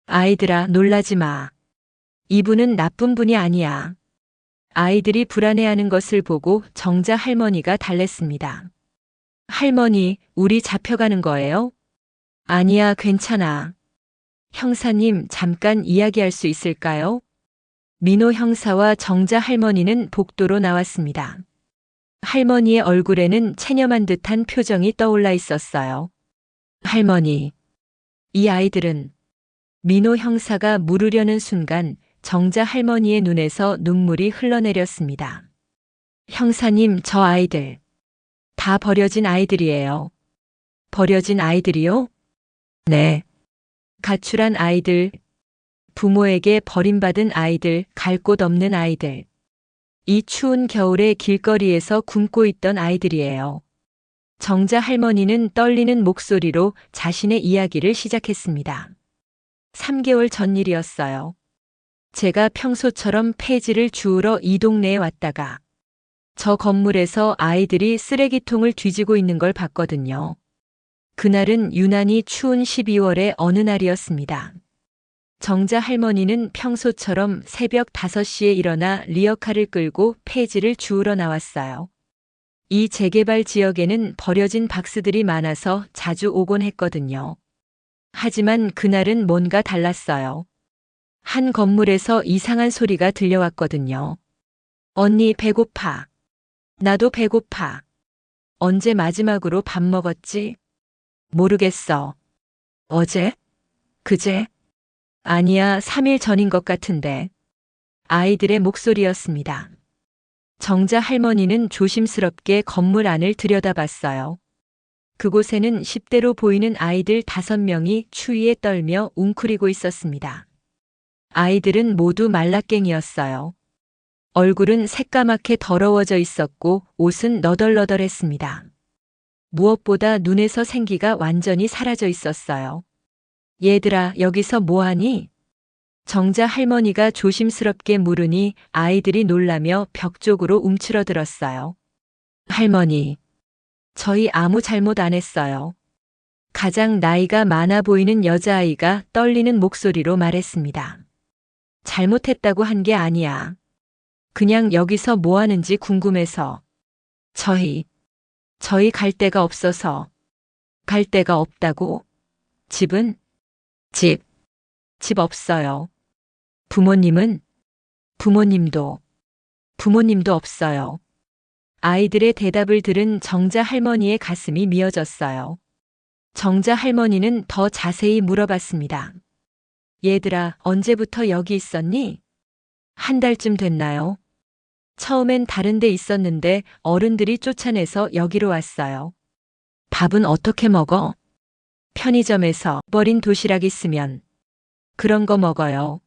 [SPEAKER 1] 아이들아, 놀라지 마. 이분은 나쁜 분이 아니야. 아이들이 불안해하는 것을 보고 정자 할머니가 달랬습니다. 할머니, 우리 잡혀가는 거예요? 아니야, 괜찮아. 형사님, 잠깐 이야기할 수 있을까요? 민호 형사와 정자 할머니는 복도로 나왔습니다. 할머니의 얼굴에는 체념한 듯한 표정이 떠올라 있었어요. 할머니, 이 아이들은 민호 형사가 물으려는 순간 정자 할머니의 눈에서 눈물이 흘러내렸습니다. 형사님, 저 아이들 다 버려진 아이들이에요. 버려진 아이들이요? 네. 가출한 아이들. 부모에게 버림받은 아이들, 갈 곳 없는 아이들. 이 추운 겨울에 길거리에서 굶고 있던 아이들이에요. 정자 할머니는 떨리는 목소리로 자신의 이야기를 시작했습니다. 3개월 전 일이었어요. 제가 평소처럼 폐지를 주우러 이 동네에 왔다가 저 건물에서 아이들이 쓰레기통을 뒤지고 있는 걸 봤거든요. 그날은 유난히 추운 12월의 어느 날이었습니다. 정자 할머니는 평소처럼 새벽 5시에 일어나 리어카를 끌고 폐지를 주우러 나왔어요. 이 재개발 지역에는 버려진 박스들이 많아서 자주 오곤 했거든요. 하지만 그날은 뭔가 달랐어요. 한 건물에서 이상한 소리가 들려왔거든요. 언니 배고파. 나도 배고파. 언제 마지막으로 밥 먹었지? 모르겠어. 어제? 그제? 아니야, 3일 전인 것 같은데. 아이들의 목소리였습니다. 정자 할머니는 조심스럽게 건물 안을 들여다봤어요. 그곳에는 10대로 보이는 아이들 5명이 추위에 떨며 웅크리고 있었습니다. 아이들은 모두 말라깽이였어요. 얼굴은 새까맣게 더러워져 있었고 옷은 너덜너덜했습니다. 무엇보다 눈에서 생기가 완전히 사라져 있었어요. 얘들아, 여기서 뭐하니? 정자 할머니가 조심스럽게 물으니 아이들이 놀라며 벽 쪽으로 움츠러들었어요. 할머니, 저희 아무 잘못 안 했어요. 가장 나이가 많아 보이는 여자아이가 떨리는 목소리로 말했습니다. 잘못했다고 한 게 아니야. 그냥 여기서 뭐 하는지 궁금해서. 저희 갈 데가 없어서. 갈 데가 없다고? 집은? 집 없어요. 부모님은? 부모님도 없어요. 아이들의 대답을 들은 정자 할머니의 가슴이 미어졌어요. 정자 할머니는 더 자세히 물어봤습니다. 얘들아, 언제부터 여기 있었니? 한 달쯤 됐나요? 처음엔 다른 데 있었는데 어른들이 쫓아내서 여기로 왔어요. 밥은 어떻게 먹어? 편의점에서 버린 도시락 있으면 그런 거 먹어요.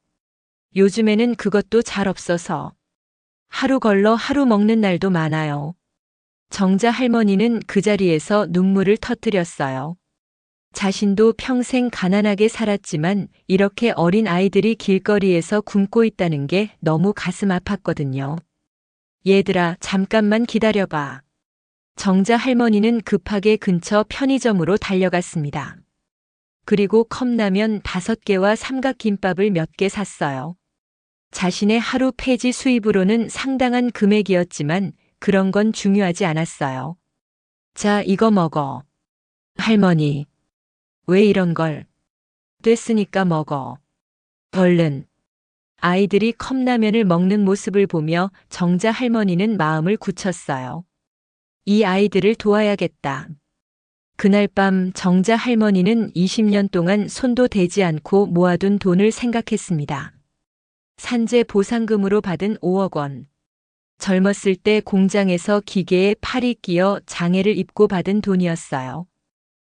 [SPEAKER 1] 요즘에는 그것도 잘 없어서 하루 걸러 하루 먹는 날도 많아요. 정자 할머니는 그 자리에서 눈물을 터뜨렸어요. 자신도 평생 가난하게 살았지만 이렇게 어린 아이들이 길거리에서 굶고 있다는 게 너무 가슴 아팠거든요. 얘들아, 잠깐만 기다려봐. 정자 할머니는 급하게 근처 편의점으로 달려갔습니다. 그리고 컵라면 5개와 삼각김밥을 몇 개 샀어요. 자신의 하루 폐지 수입으로는 상당한 금액이었지만 그런 건 중요하지 않았어요. 자, 이거 먹어. 할머니, 왜 이런 걸? 됐으니까 먹어. 얼른. 아이들이 컵라면을 먹는 모습을 보며 정자 할머니는 마음을 굳혔어요. 이 아이들을 도와야겠다. 그날 밤 정자 할머니는 20년 동안 손도 대지 않고 모아둔 돈을 생각했습니다. 산재 보상금으로 받은 5억 원. 젊었을 때 공장에서 기계에 팔이 끼어 장애를 입고 받은 돈이었어요.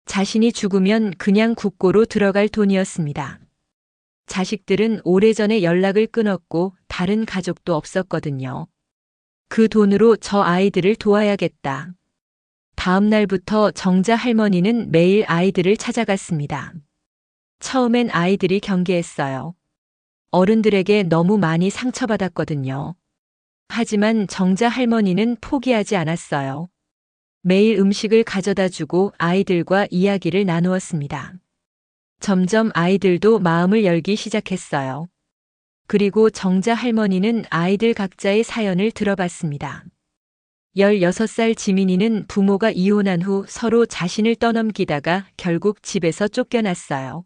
[SPEAKER 1] 자신이 죽으면 그냥 국고로 들어갈 돈이었습니다. 자식들은 오래전에 연락을 끊었고 다른 가족도 없었거든요. 그 돈으로 저 아이들을 도와야겠다. 다음 날부터 정자 할머니는 매일 아이들을 찾아갔습니다. 처음엔 아이들이 경계했어요. 어른들에게 너무 많이 상처받았거든요. 하지만 정자 할머니는 포기하지 않았어요. 매일 음식을 가져다 주고 아이들과 이야기를 나누었습니다. 점점 아이들도 마음을 열기 시작했어요. 그리고 정자 할머니는 아이들 각자의 사연을 들어봤습니다. 16살 지민이는 부모가 이혼한 후 서로 자신을 떠넘기다가 결국 집에서 쫓겨났어요.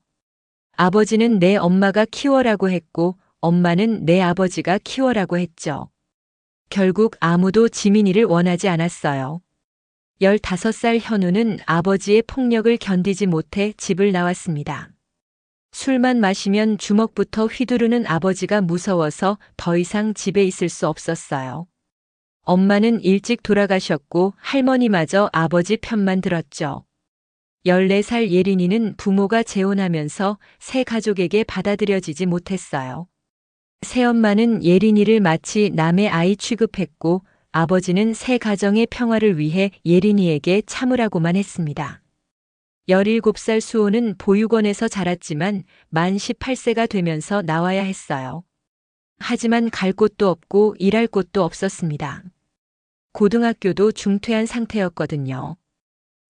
[SPEAKER 1] 아버지는 내 엄마가 키워라고 했고 엄마는 내 아버지가 키워라고 했죠. 결국 아무도 지민이를 원하지 않았어요. 15살 현우는 아버지의 폭력을 견디지 못해 집을 나왔습니다. 술만 마시면 주먹부터 휘두르는 아버지가 무서워서 더 이상 집에 있을 수 없었어요. 엄마는 일찍 돌아가셨고 할머니마저 아버지 편만 들었죠. 14살 예린이는 부모가 재혼하면서 새 가족에게 받아들여지지 못했어요. 새엄마는 예린이를 마치 남의 아이 취급했고 아버지는 새 가정의 평화를 위해 예린이에게 참으라고만 했습니다. 17살 수호는 보육원에서 자랐지만 만 18세가 되면서 나와야 했어요. 하지만 갈 곳도 없고 일할 곳도 없었습니다. 고등학교도 중퇴한 상태였거든요.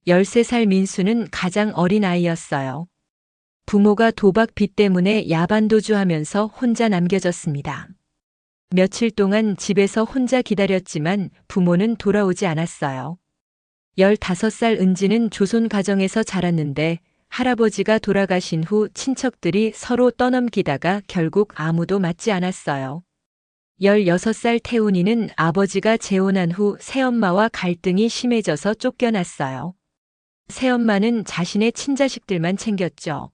[SPEAKER 1] 13살 민수는 가장 어린 아이였어요. 부모가 도박 빚 때문에 야반도주하면서 혼자 남겨졌습니다. 며칠 동안 집에서 혼자 기다렸지만 부모는 돌아오지 않았어요. 15살 은지는 조선 가정에서 자랐는데 할아버지가 돌아가신 후 친척들이 서로 떠넘기다가 결국 아무도 맞지 않았어요. 16살 태훈이는 아버지가 재혼한 후 새엄마와 갈등이 심해져서 쫓겨났어요. 새엄마는 자신의 친자식들만 챙겼죠.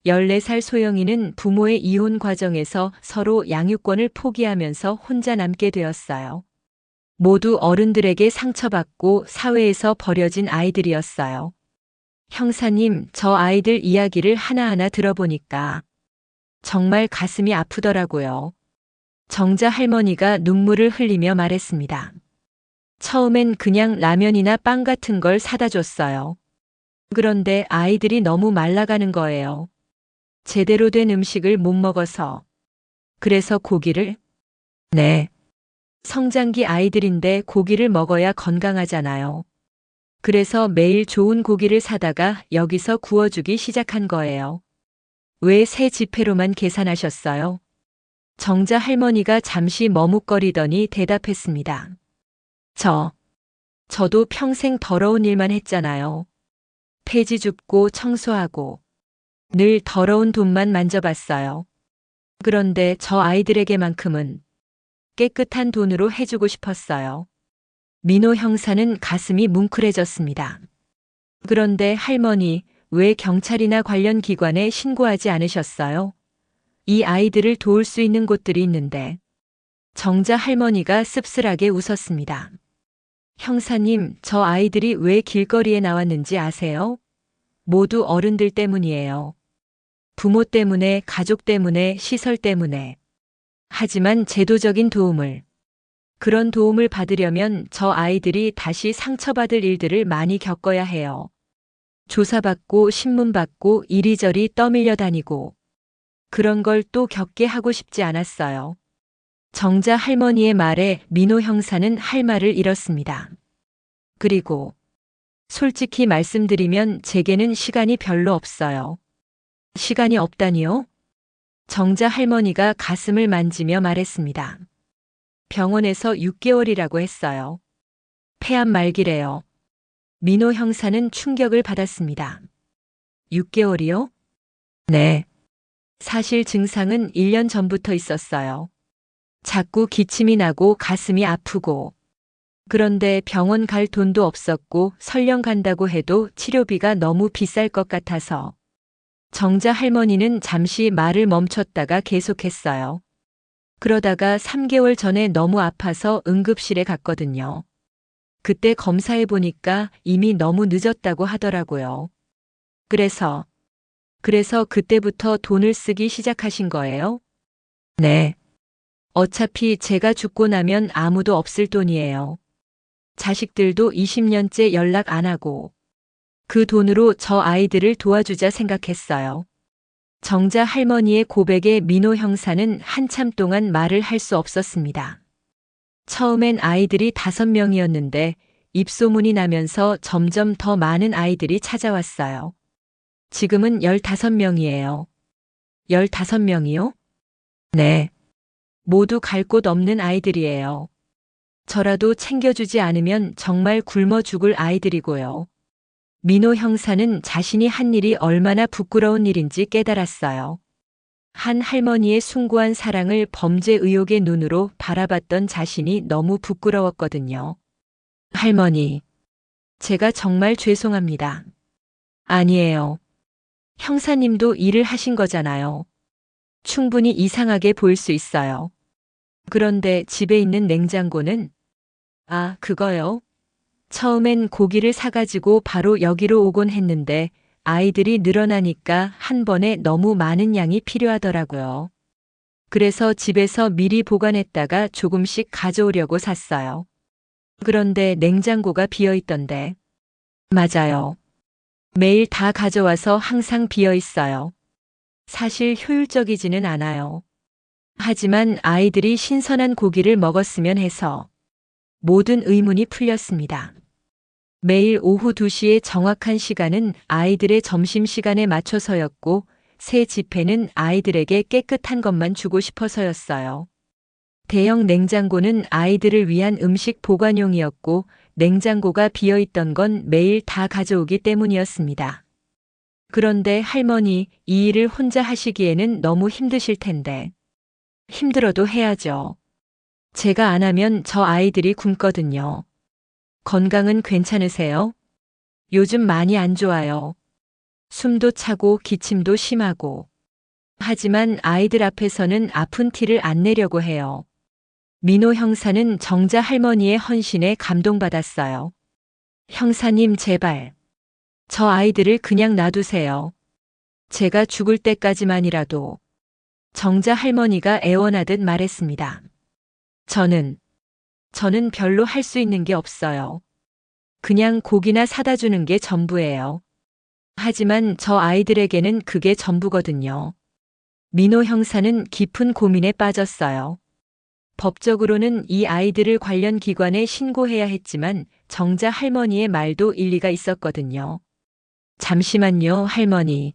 [SPEAKER 1] 14살 소영이는 부모의 이혼 과정에서 서로 양육권을 포기하면서 혼자 남게 되었어요. 모두 어른들에게 상처받고 사회에서 버려진 아이들이었어요. 형사님, 저 아이들 이야기를 하나하나 들어보니까 정말 가슴이 아프더라고요. 정자 할머니가 눈물을 흘리며 말했습니다. 처음엔 그냥 라면이나 빵 같은 걸 사다 줬어요. 그런데 아이들이 너무 말라가는 거예요. 제대로 된 음식을 못 먹어서. 그래서 고기를? 네. 성장기 아이들인데 고기를 먹어야 건강하잖아요. 그래서 매일 좋은 고기를 사다가 여기서 구워주기 시작한 거예요. 왜 새 지폐로만 계산하셨어요? 정자 할머니가 잠시 머뭇거리더니 대답했습니다. 저도 평생 더러운 일만 했잖아요. 폐지 줍고 청소하고 늘 더러운 돈만 만져봤어요. 그런데 저 아이들에게만큼은 깨끗한 돈으로 해주고 싶었어요. 민호 형사는 가슴이 뭉클해졌습니다. 그런데 할머니, 왜 경찰이나 관련 기관에 신고하지 않으셨어요? 이 아이들을 도울 수 있는 곳들이 있는데. 정자 할머니가 씁쓸하게 웃었습니다. 형사님, 저 아이들이 왜 길거리에 나왔는지 아세요? 모두 어른들 때문이에요. 부모 때문에, 가족 때문에, 시설 때문에. 하지만 제도적인 그런 도움을 받으려면 저 아이들이 다시 상처받을 일들을 많이 겪어야 해요. 조사받고 신문받고 이리저리 떠밀려 다니고 그런 걸 또 겪게 하고 싶지 않았어요. 정자 할머니의 말에 민호 형사는 할 말을 잃었습니다. 그리고 솔직히 말씀드리면 제게는 시간이 별로 없어요. 시간이 없다니요? 정자 할머니가 가슴을 만지며 말했습니다. 병원에서 6개월이라고 했어요. 폐암 말기래요. 민호 형사는 충격을 받았습니다. 6개월이요? 네. 사실 증상은 1년 전부터 있었어요. 자꾸 기침이 나고 가슴이 아프고. 그런데 병원 갈 돈도 없었고 설령 간다고 해도 치료비가 너무 비쌀 것 같아서. 정자 할머니는 잠시 말을 멈췄다가 계속했어요. 그러다가 3개월 전에 너무 아파서 응급실에 갔거든요. 그때 검사해 보니까 이미 너무 늦었다고 하더라고요. 그래서 그때부터 돈을 쓰기 시작하신 거예요? 네. 어차피 제가 죽고 나면 아무도 없을 돈이에요. 자식들도 20년째 연락 안 하고 그 돈으로 저 아이들을 도와주자 생각했어요. 정자 할머니의 고백에 민호 형사는 한참 동안 말을 할 수 없었습니다. 처음엔 아이들이 5명이었는데 입소문이 나면서 점점 더 많은 아이들이 찾아왔어요. 지금은 15명이에요. 15명이요? 네. 모두 갈 곳 없는 아이들이에요. 저라도 챙겨주지 않으면 정말 굶어 죽을 아이들이고요. 민호 형사는 자신이 한 일이 얼마나 부끄러운 일인지 깨달았어요. 한 할머니의 숭고한 사랑을 범죄 의혹의 눈으로 바라봤던 자신이 너무 부끄러웠거든요. 할머니, 제가 정말 죄송합니다. 아니에요. 형사님도 일을 하신 거잖아요. 충분히 이상하게 보일 수 있어요. 그런데 집에 있는 냉장고는? 아, 그거요? 처음엔 고기를 사가지고 바로 여기로 오곤 했는데 아이들이 늘어나니까 한 번에 너무 많은 양이 필요하더라고요. 그래서 집에서 미리 보관했다가 조금씩 가져오려고 샀어요. 그런데 냉장고가 비어 있던데. 맞아요. 매일 다 가져와서 항상 비어 있어요. 사실 효율적이지는 않아요. 하지만 아이들이 신선한 고기를 먹었으면 해서 모든 의문이 풀렸습니다. 매일 오후 2시의 정확한 시간은 아이들의 점심시간에 맞춰서였고, 새 지폐는 아이들에게 깨끗한 것만 주고 싶어서였어요. 대형 냉장고는 아이들을 위한 음식 보관용이었고, 냉장고가 비어있던 건 매일 다 가져오기 때문이었습니다. 그런데 할머니, 이 일을 혼자 하시기에는 너무 힘드실 텐데. 힘들어도 해야죠. 제가 안 하면 저 아이들이 굶거든요. 건강은 괜찮으세요? 요즘 많이 안 좋아요. 숨도 차고 기침도 심하고. 하지만 아이들 앞에서는 아픈 티를 안 내려고 해요. 민호 형사는 정자 할머니의 헌신에 감동받았어요. 형사님 제발. 저 아이들을 그냥 놔두세요. 제가 죽을 때까지만이라도. 정자 할머니가 애원하듯 말했습니다. 저는 별로 할 수 있는 게 없어요. 그냥 고기나 사다 주는 게 전부예요. 하지만 저 아이들에게는 그게 전부거든요. 민호 형사는 깊은 고민에 빠졌어요. 법적으로는 이 아이들을 관련 기관에 신고해야 했지만 정자 할머니의 말도 일리가 있었거든요. 잠시만요, 할머니.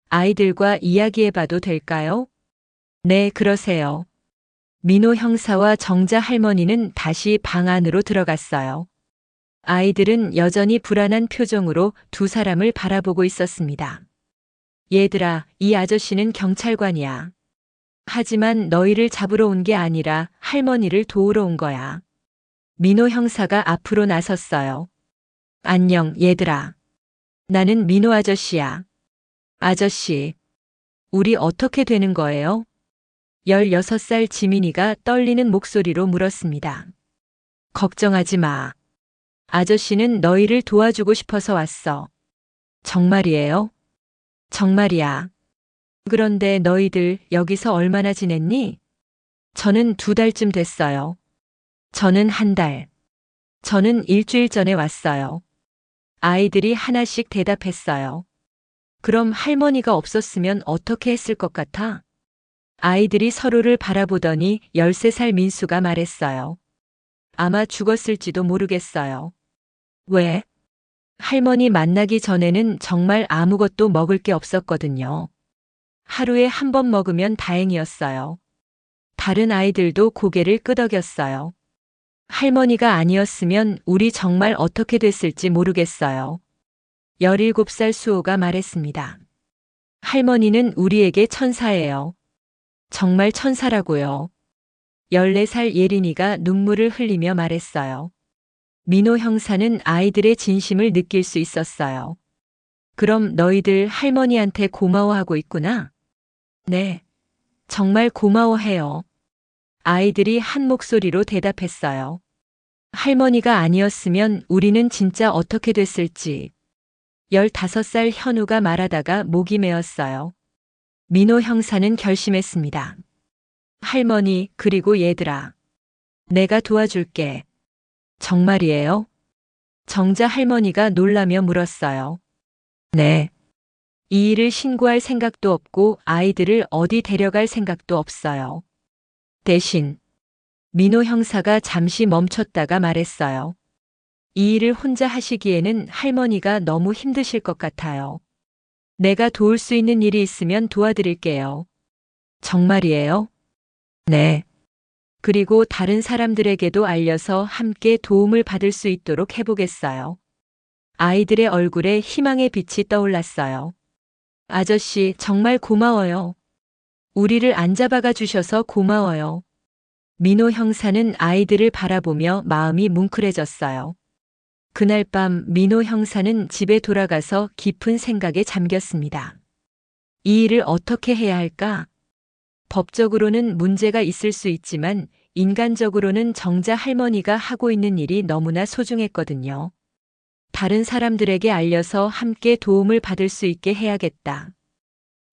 [SPEAKER 1] 아이들과 이야기해봐도 될까요? 네, 그러세요. 민호 형사와 정자 할머니는 다시 방 안으로 들어갔어요. 아이들은 여전히 불안한 표정으로 두 사람을 바라보고 있었습니다. 얘들아, 이 아저씨는 경찰관이야. 하지만 너희를 잡으러 온 게 아니라 할머니를 도우러 온 거야. 민호 형사가 앞으로 나섰어요. 안녕, 얘들아. 나는 민호 아저씨야. 아저씨, 우리 어떻게 되는 거예요? 16살 지민이가 떨리는 목소리로 물었습니다. 걱정하지 마. 아저씨는 너희를 도와주고 싶어서 왔어. 정말이에요? 정말이야. 그런데 너희들 여기서 얼마나 지냈니? 저는 2달쯤 됐어요. 저는 1달. 저는 일주일 전에 왔어요. 아이들이 하나씩 대답했어요. 그럼 할머니가 없었으면 어떻게 했을 것 같아? 아이들이 서로를 바라보더니 13살 민수가 말했어요. 아마 죽었을지도 모르겠어요. 왜? 할머니 만나기 전에는 정말 아무것도 먹을 게 없었거든요. 하루에 한 번 먹으면 다행이었어요. 다른 아이들도 고개를 끄덕였어요. 할머니가 아니었으면 우리 정말 어떻게 됐을지 모르겠어요. 17살 수호가 말했습니다. 할머니는 우리에게 천사예요. 정말 천사라고요. 14살 예린이가 눈물을 흘리며 말했어요. 민호 형사는 아이들의 진심을 느낄 수 있었어요. 그럼 너희들 할머니한테 고마워하고 있구나? 네. 정말 고마워해요. 아이들이 한 목소리로 대답했어요. 할머니가 아니었으면 우리는 진짜 어떻게 됐을지. 15살 현우가 말하다가 목이 메었어요. 민호 형사는 결심했습니다. 할머니, 그리고 얘들아. 내가 도와줄게. 정말이에요? 정자 할머니가 놀라며 물었어요. 네. 이 일을 신고할 생각도 없고 아이들을 어디 데려갈 생각도 없어요. 대신 민호 형사가 잠시 멈췄다가 말했어요. 이 일을 혼자 하시기에는 할머니가 너무 힘드실 것 같아요. 내가 도울 수 있는 일이 있으면 도와드릴게요. 정말이에요? 네. 그리고 다른 사람들에게도 알려서 함께 도움을 받을 수 있도록 해보겠어요. 아이들의 얼굴에 희망의 빛이 떠올랐어요. 아저씨, 정말 고마워요. 우리를 안 잡아가 주셔서 고마워요. 민호 형사는 아이들을 바라보며 마음이 뭉클해졌어요. 그날 밤 민호 형사는 집에 돌아가서 깊은 생각에 잠겼습니다. 이 일을 어떻게 해야 할까? 법적으로는 문제가 있을 수 있지만 인간적으로는 정자 할머니가 하고 있는 일이 너무나 소중했거든요. 다른 사람들에게 알려서 함께 도움을 받을 수 있게 해야겠다.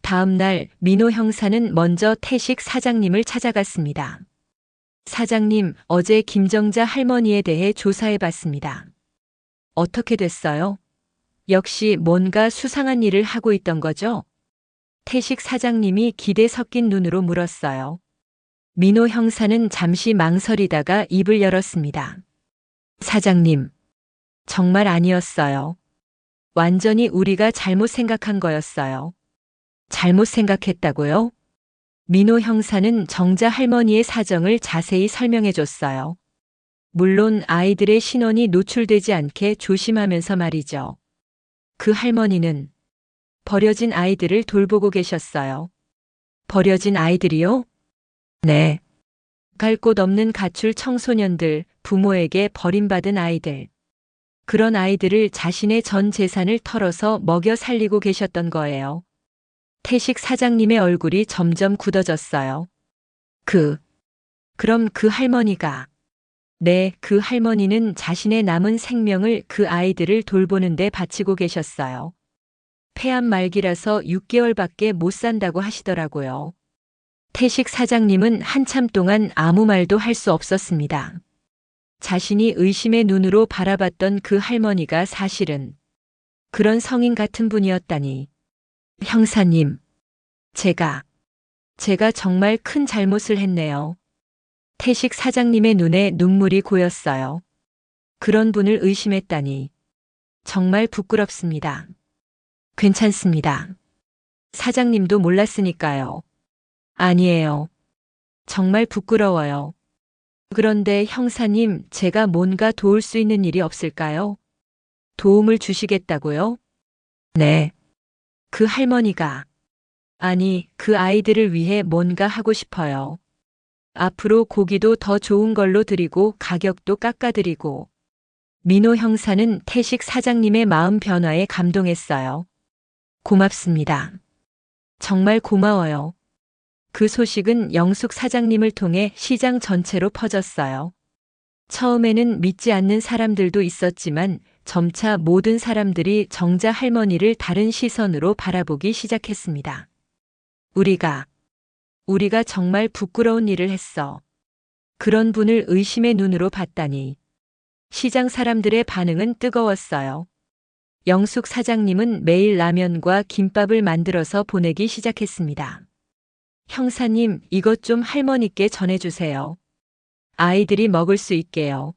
[SPEAKER 1] 다음 날 민호 형사는 먼저 태식 사장님을 찾아갔습니다. 사장님, 어제 김정자 할머니에 대해 조사해 봤습니다. 어떻게 됐어요? 역시 뭔가 수상한 일을 하고 있던 거죠? 태식 사장님이 기대 섞인 눈으로 물었어요. 민호 형사는 잠시 망설이다가 입을 열었습니다. 사장님, 정말 아니었어요. 완전히 우리가 잘못 생각한 거였어요. 잘못 생각했다고요? 민호 형사는 정자 할머니의 사정을 자세히 설명해 줬어요. 물론 아이들의 신원이 노출되지 않게 조심하면서 말이죠. 그 할머니는 버려진 아이들을 돌보고 계셨어요. 버려진 아이들이요? 네. 갈 곳 없는 가출 청소년들, 부모에게 버림받은 아이들. 그런 아이들을 자신의 전 재산을 털어서 먹여 살리고 계셨던 거예요. 태식 사장님의 얼굴이 점점 굳어졌어요. 그럼 그 할머니가. 네, 그 할머니는 자신의 남은 생명을 그 아이들을 돌보는 데 바치고 계셨어요. 폐암 말기라서 6개월밖에 못 산다고 하시더라고요. 태식 사장님은 한참 동안 아무 말도 할 수 없었습니다. 자신이 의심의 눈으로 바라봤던 그 할머니가 사실은 그런 성인 같은 분이었다니. 형사님, 제가 정말 큰 잘못을 했네요. 태식 사장님의 눈에 눈물이 고였어요. 그런 분을 의심했다니. 정말 부끄럽습니다. 괜찮습니다. 사장님도 몰랐으니까요. 아니에요. 정말 부끄러워요. 그런데 형사님, 제가 뭔가 도울 수 있는 일이 없을까요? 도움을 주시겠다고요? 네. 그 할머니가, 아니, 그 아이들을 위해 뭔가 하고 싶어요. 앞으로 고기도 더 좋은 걸로 드리고 가격도 깎아드리고. 민호 형사는 태식 사장님의 마음 변화에 감동했어요. 고맙습니다. 정말 고마워요. 그 소식은 영숙 사장님을 통해 시장 전체로 퍼졌어요. 처음에는 믿지 않는 사람들도 있었지만 점차 모든 사람들이 정자 할머니를 다른 시선으로 바라보기 시작했습니다. 우리가 정말 부끄러운 일을 했어. 그런 분을 의심의 눈으로 봤다니. 시장 사람들의 반응은 뜨거웠어요. 영숙 사장님은 매일 라면과 김밥을 만들어서 보내기 시작했습니다. 형사님, 이것 좀 할머니께 전해주세요. 아이들이 먹을 수 있게요.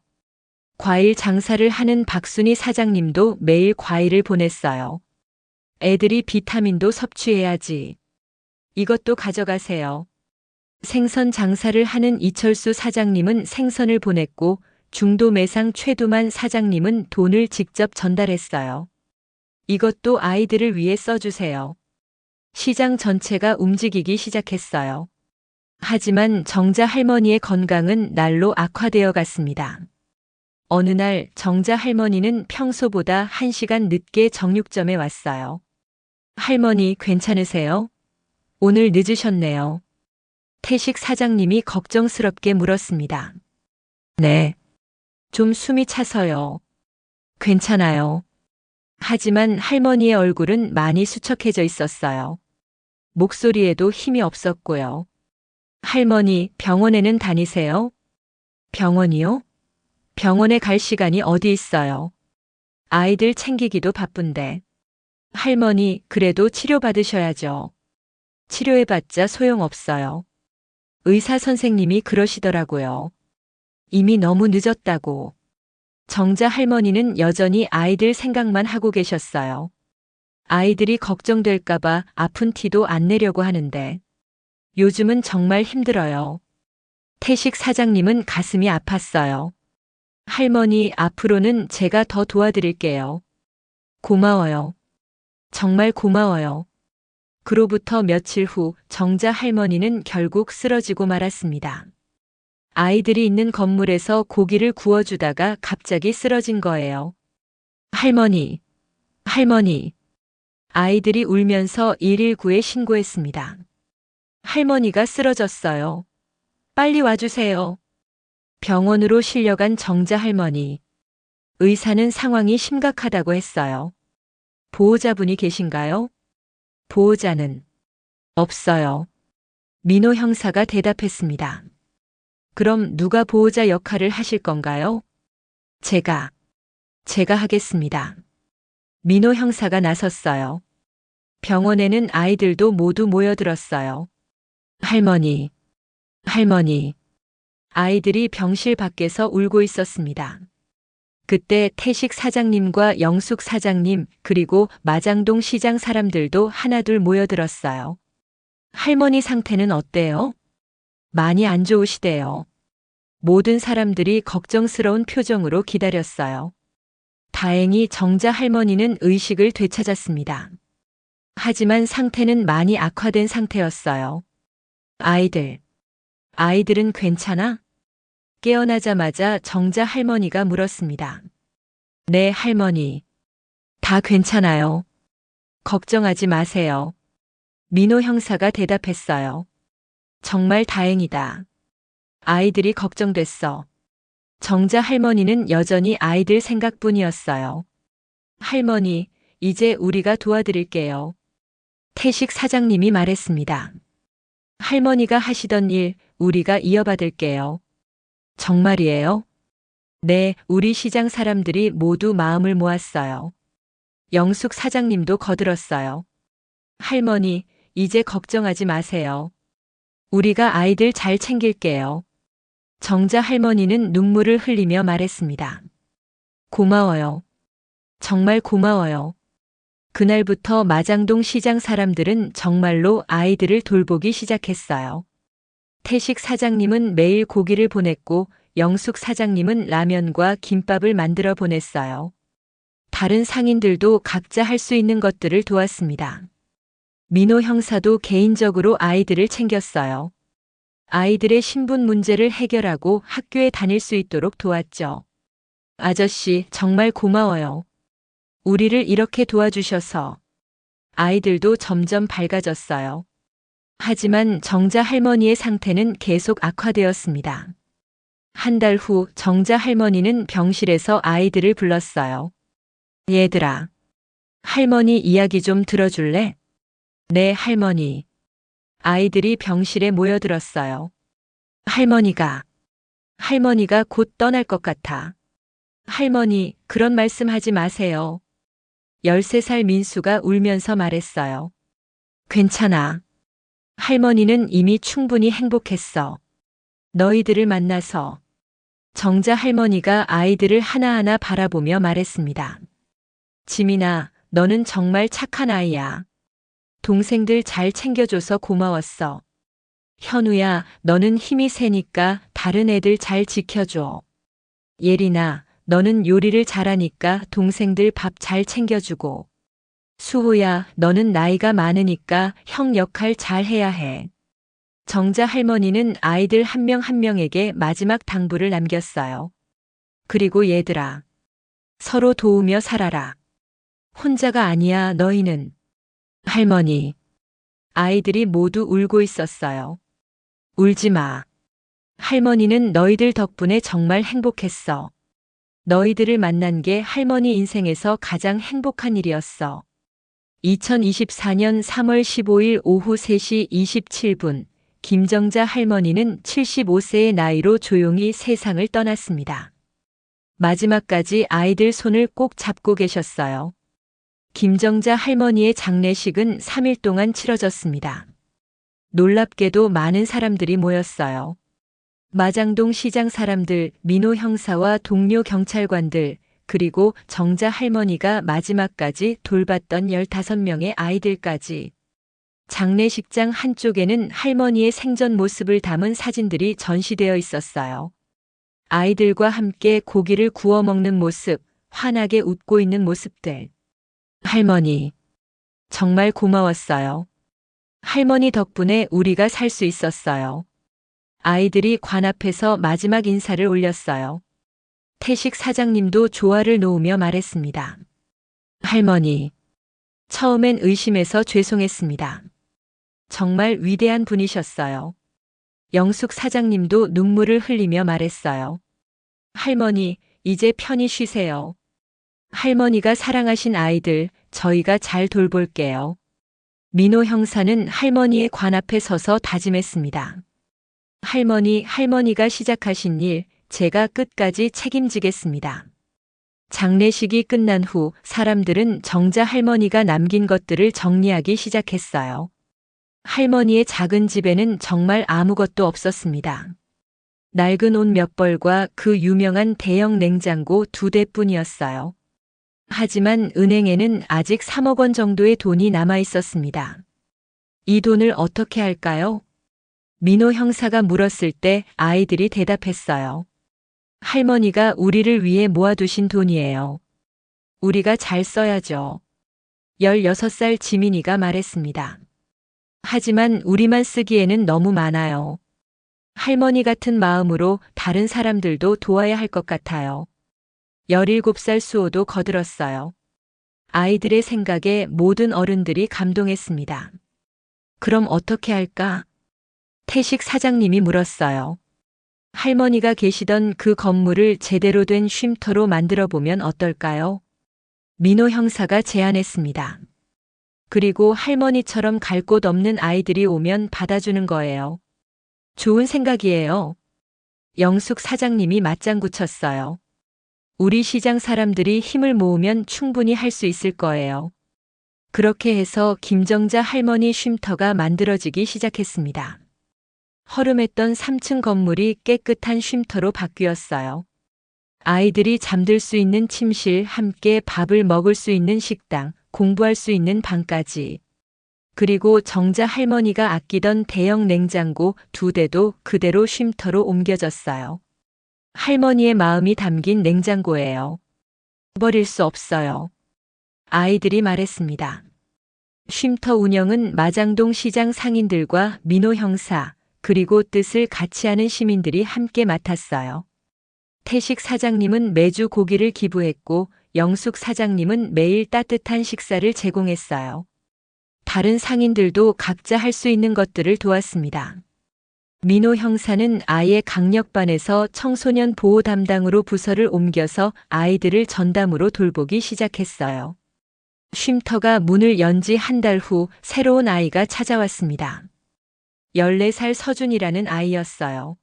[SPEAKER 1] 과일 장사를 하는 박순희 사장님도 매일 과일을 보냈어요. 애들이 비타민도 섭취해야지. 이것도 가져가세요. 생선 장사를 하는 이철수 사장님은 생선을 보냈고 중도 매상 최두만 사장님은 돈을 직접 전달했어요. 이것도 아이들을 위해 써주세요. 시장 전체가 움직이기 시작했어요. 하지만 정자 할머니의 건강은 날로 악화되어 갔습니다. 어느 날 정자 할머니는 평소보다 1시간 늦게 정육점에 왔어요. 할머니, 괜찮으세요? 오늘 늦으셨네요. 태식 사장님이 걱정스럽게 물었습니다. 네. 좀 숨이 차서요. 괜찮아요. 하지만 할머니의 얼굴은 많이 수척해져 있었어요. 목소리에도 힘이 없었고요. 할머니, 병원에는 다니세요? 병원이요? 병원에 갈 시간이 어디 있어요? 아이들 챙기기도 바쁜데. 할머니, 그래도 치료받으셔야죠. 치료해봤자 소용없어요. 의사 선생님이 그러시더라고요. 이미 너무 늦었다고. 정자 할머니는 여전히 아이들 생각만 하고 계셨어요. 아이들이 걱정될까봐 아픈 티도 안 내려고 하는데. 요즘은 정말 힘들어요. 태식 사장님은 가슴이 아팠어요. 할머니, 앞으로는 제가 더 도와드릴게요. 고마워요. 정말 고마워요. 그로부터 며칠 후 정자 할머니는 결국 쓰러지고 말았습니다. 아이들이 있는 건물에서 고기를 구워주다가 갑자기 쓰러진 거예요. 할머니. 아이들이 울면서 119에 신고했습니다. 할머니가 쓰러졌어요. 빨리 와주세요. 병원으로 실려간 정자 할머니. 의사는 상황이 심각하다고 했어요. 보호자분이 계신가요? 보호자는 없어요. 민호 형사가 대답했습니다. 그럼 누가 보호자 역할을 하실 건가요? 제가 하겠습니다. 민호 형사가 나섰어요. 병원에는 아이들도 모두 모여들었어요. 할머니. 아이들이 병실 밖에서 울고 있었습니다. 그때 태식 사장님과 영숙 사장님 그리고 마장동 시장 사람들도 하나둘 모여들었어요. 할머니 상태는 어때요? 많이 안 좋으시대요. 모든 사람들이 걱정스러운 표정으로 기다렸어요. 다행히 정자 할머니는 의식을 되찾았습니다. 하지만 상태는 많이 악화된 상태였어요. 아이들은 괜찮아? 깨어나자마자 정자 할머니가 물었습니다. 네, 할머니. 다 괜찮아요. 걱정하지 마세요. 민호 형사가 대답했어요. 정말 다행이다. 아이들이 걱정됐어. 정자 할머니는 여전히 아이들 생각뿐이었어요. 할머니, 이제 우리가 도와드릴게요. 태식 사장님이 말했습니다. 할머니가 하시던 일 우리가 이어받을게요. 정말이에요? 네, 우리 시장 사람들이 모두 마음을 모았어요. 영숙 사장님도 거들었어요. 할머니, 이제 걱정하지 마세요. 우리가 아이들 잘 챙길게요. 정자 할머니는 눈물을 흘리며 말했습니다. 고마워요. 정말 고마워요. 그날부터 마장동 시장 사람들은 정말로 아이들을 돌보기 시작했어요. 태식 사장님은 매일 고기를 보냈고 영숙 사장님은 라면과 김밥을 만들어 보냈어요. 다른 상인들도 각자 할 수 있는 것들을 도왔습니다. 민호 형사도 개인적으로 아이들을 챙겼어요. 아이들의 신분 문제를 해결하고 학교에 다닐 수 있도록 도왔죠. 아저씨, 정말 고마워요. 우리를 이렇게 도와주셔서. 아이들도 점점 밝아졌어요. 하지만 정자 할머니의 상태는 계속 악화되었습니다. 한 달 후 정자 할머니는 병실에서 아이들을 불렀어요. 얘들아, 할머니 이야기 좀 들어줄래? 네, 할머니. 아이들이 병실에 모여들었어요. 할머니가 곧 떠날 것 같아. 할머니, 그런 말씀 하지 마세요. 13살 민수가 울면서 말했어요. 괜찮아. 할머니는 이미 충분히 행복했어. 너희들을 만나서. 정자 할머니가 아이들을 하나하나 바라보며 말했습니다. 지민아, 너는 정말 착한 아이야. 동생들 잘 챙겨줘서 고마웠어. 현우야, 너는 힘이 세니까 다른 애들 잘 지켜줘. 예린아, 너는 요리를 잘하니까 동생들 밥 잘 챙겨주고. 수호야, 너는 나이가 많으니까 형 역할 잘 해야 해. 정자 할머니는 아이들 한 명 한 명에게 마지막 당부를 남겼어요. 그리고 얘들아, 서로 도우며 살아라. 혼자가 아니야, 너희는. 할머니. 아이들이 모두 울고 있었어요. 울지 마. 할머니는 너희들 덕분에 정말 행복했어. 너희들을 만난 게 할머니 인생에서 가장 행복한 일이었어. 2024년 3월 15일 오후 3시 27분, 김정자 할머니는 75세의 나이로 조용히 세상을 떠났습니다. 마지막까지 아이들 손을 꼭 잡고 계셨어요. 김정자 할머니의 장례식은 3일 동안 치러졌습니다. 놀랍게도 많은 사람들이 모였어요. 마장동 시장 사람들, 민호 형사와 동료 경찰관들, 그리고 정자 할머니가 마지막까지 돌봤던 15명의 아이들까지. 장례식장 한쪽에는 할머니의 생전 모습을 담은 사진들이 전시되어 있었어요. 아이들과 함께 고기를 구워 먹는 모습, 환하게 웃고 있는 모습들. 할머니, 정말 고마웠어요. 할머니 덕분에 우리가 살 수 있었어요. 아이들이 관 앞에서 마지막 인사를 올렸어요. 태식 사장님도 조화를 놓으며 말했습니다. 할머니, 처음엔 의심해서 죄송했습니다. 정말 위대한 분이셨어요. 영숙 사장님도 눈물을 흘리며 말했어요. 할머니, 이제 편히 쉬세요. 할머니가 사랑하신 아이들, 저희가 잘 돌볼게요. 민호 형사는 할머니의 관 앞에 서서 다짐했습니다. 할머니가 시작하신 일, 제가 끝까지 책임지겠습니다. 장례식이 끝난 후 사람들은 정자 할머니가 남긴 것들을 정리하기 시작했어요. 할머니의 작은 집에는 정말 아무것도 없었습니다. 낡은 옷 몇 벌과 그 유명한 대형 냉장고 2대뿐이었어요. 하지만 은행에는 아직 3억 원 정도의 돈이 남아 있었습니다. 이 돈을 어떻게 할까요? 민호 형사가 물었을 때 아이들이 대답했어요. 할머니가 우리를 위해 모아두신 돈이에요. 우리가 잘 써야죠. 16살 지민이가 말했습니다. 하지만 우리만 쓰기에는 너무 많아요. 할머니 같은 마음으로 다른 사람들도 도와야 할 것 같아요. 17살 수호도 거들었어요. 아이들의 생각에 모든 어른들이 감동했습니다. 그럼 어떻게 할까? 태식 사장님이 물었어요. 할머니가 계시던 그 건물을 제대로 된 쉼터로 만들어 보면 어떨까요? 민호 형사가 제안했습니다. 그리고 할머니처럼 갈 곳 없는 아이들이 오면 받아주는 거예요. 좋은 생각이에요. 영숙 사장님이 맞장구 쳤어요. 우리 시장 사람들이 힘을 모으면 충분히 할 수 있을 거예요. 그렇게 해서 김정자 할머니 쉼터가 만들어지기 시작했습니다. 허름했던 3층 건물이 깨끗한 쉼터로 바뀌었어요. 아이들이 잠들 수 있는 침실, 함께 밥을 먹을 수 있는 식당, 공부할 수 있는 방까지. 그리고 정자 할머니가 아끼던 대형 냉장고 2대도 그대로 쉼터로 옮겨졌어요. 할머니의 마음이 담긴 냉장고예요. 버릴 수 없어요. 아이들이 말했습니다. 쉼터 운영은 마장동 시장 상인들과 민호 형사, 그리고 뜻을 같이 하는 시민들이 함께 맡았어요. 태식 사장님은 매주 고기를 기부했고 영숙 사장님은 매일 따뜻한 식사를 제공했어요. 다른 상인들도 각자 할 수 있는 것들을 도왔습니다. 민호 형사는 아예 강력반에서 청소년 보호 담당으로 부서를 옮겨서 아이들을 전담으로 돌보기 시작했어요. 쉼터가 문을 연 지 한 달 후 새로운 아이가 찾아왔습니다. 14살 서준이라는 아이였어요.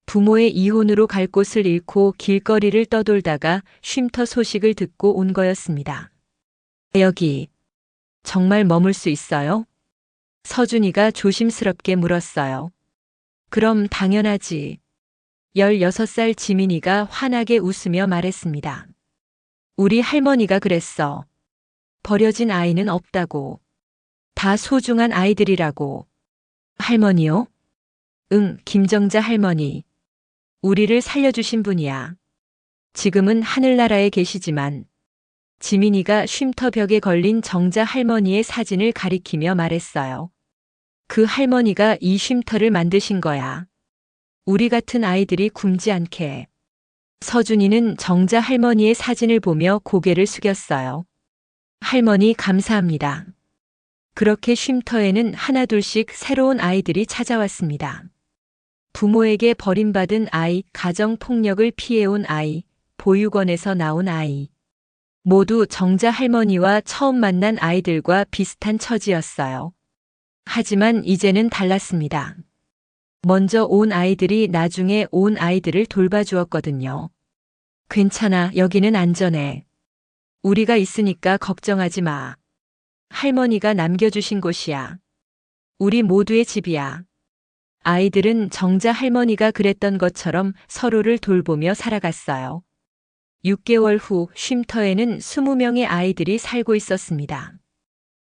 [SPEAKER 1] 부모의 이혼으로 갈 곳을 잃고 길거리를 떠돌다가 쉼터 소식을 듣고 온 거였습니다. 여기 정말 머물 수 있어요? 서준이가 조심스럽게 물었어요. 그럼 당연하지. 16살 지민이가 환하게 웃으며 말했습니다. 우리 할머니가 그랬어. 버려진 아이는 없다고. 다 소중한 아이들이라고. 할머니요? 응, 김정자 할머니. 우리를 살려주신 분이야. 지금은 하늘나라에 계시지만. 지민이가 쉼터 벽에 걸린 정자 할머니의 사진을 가리키며 말했어요. 그 할머니가 이 쉼터를 만드신 거야. 우리 같은 아이들이 굶지 않게. 서준이는 정자 할머니의 사진을 보며 고개를 숙였어요. 할머니 감사합니다. 그렇게 쉼터에는 하나둘씩 새로운 아이들이 찾아왔습니다. 부모에게 버림받은 아이, 가정폭력을 피해온 아이, 보육원에서 나온 아이. 모두 정자 할머니와 처음 만난 아이들과 비슷한 처지였어요. 하지만 이제는 달랐습니다. 먼저 온 아이들이 나중에 온 아이들을 돌봐주었거든요. 괜찮아, 여기는 안전해. 우리가 있으니까 걱정하지 마. 할머니가 남겨주신 곳이야. 우리 모두의 집이야. 아이들은 정자 할머니가 그랬던 것처럼 서로를 돌보며 살아갔어요. 6개월 후 쉼터에는 20명의 아이들이 살고 있었습니다.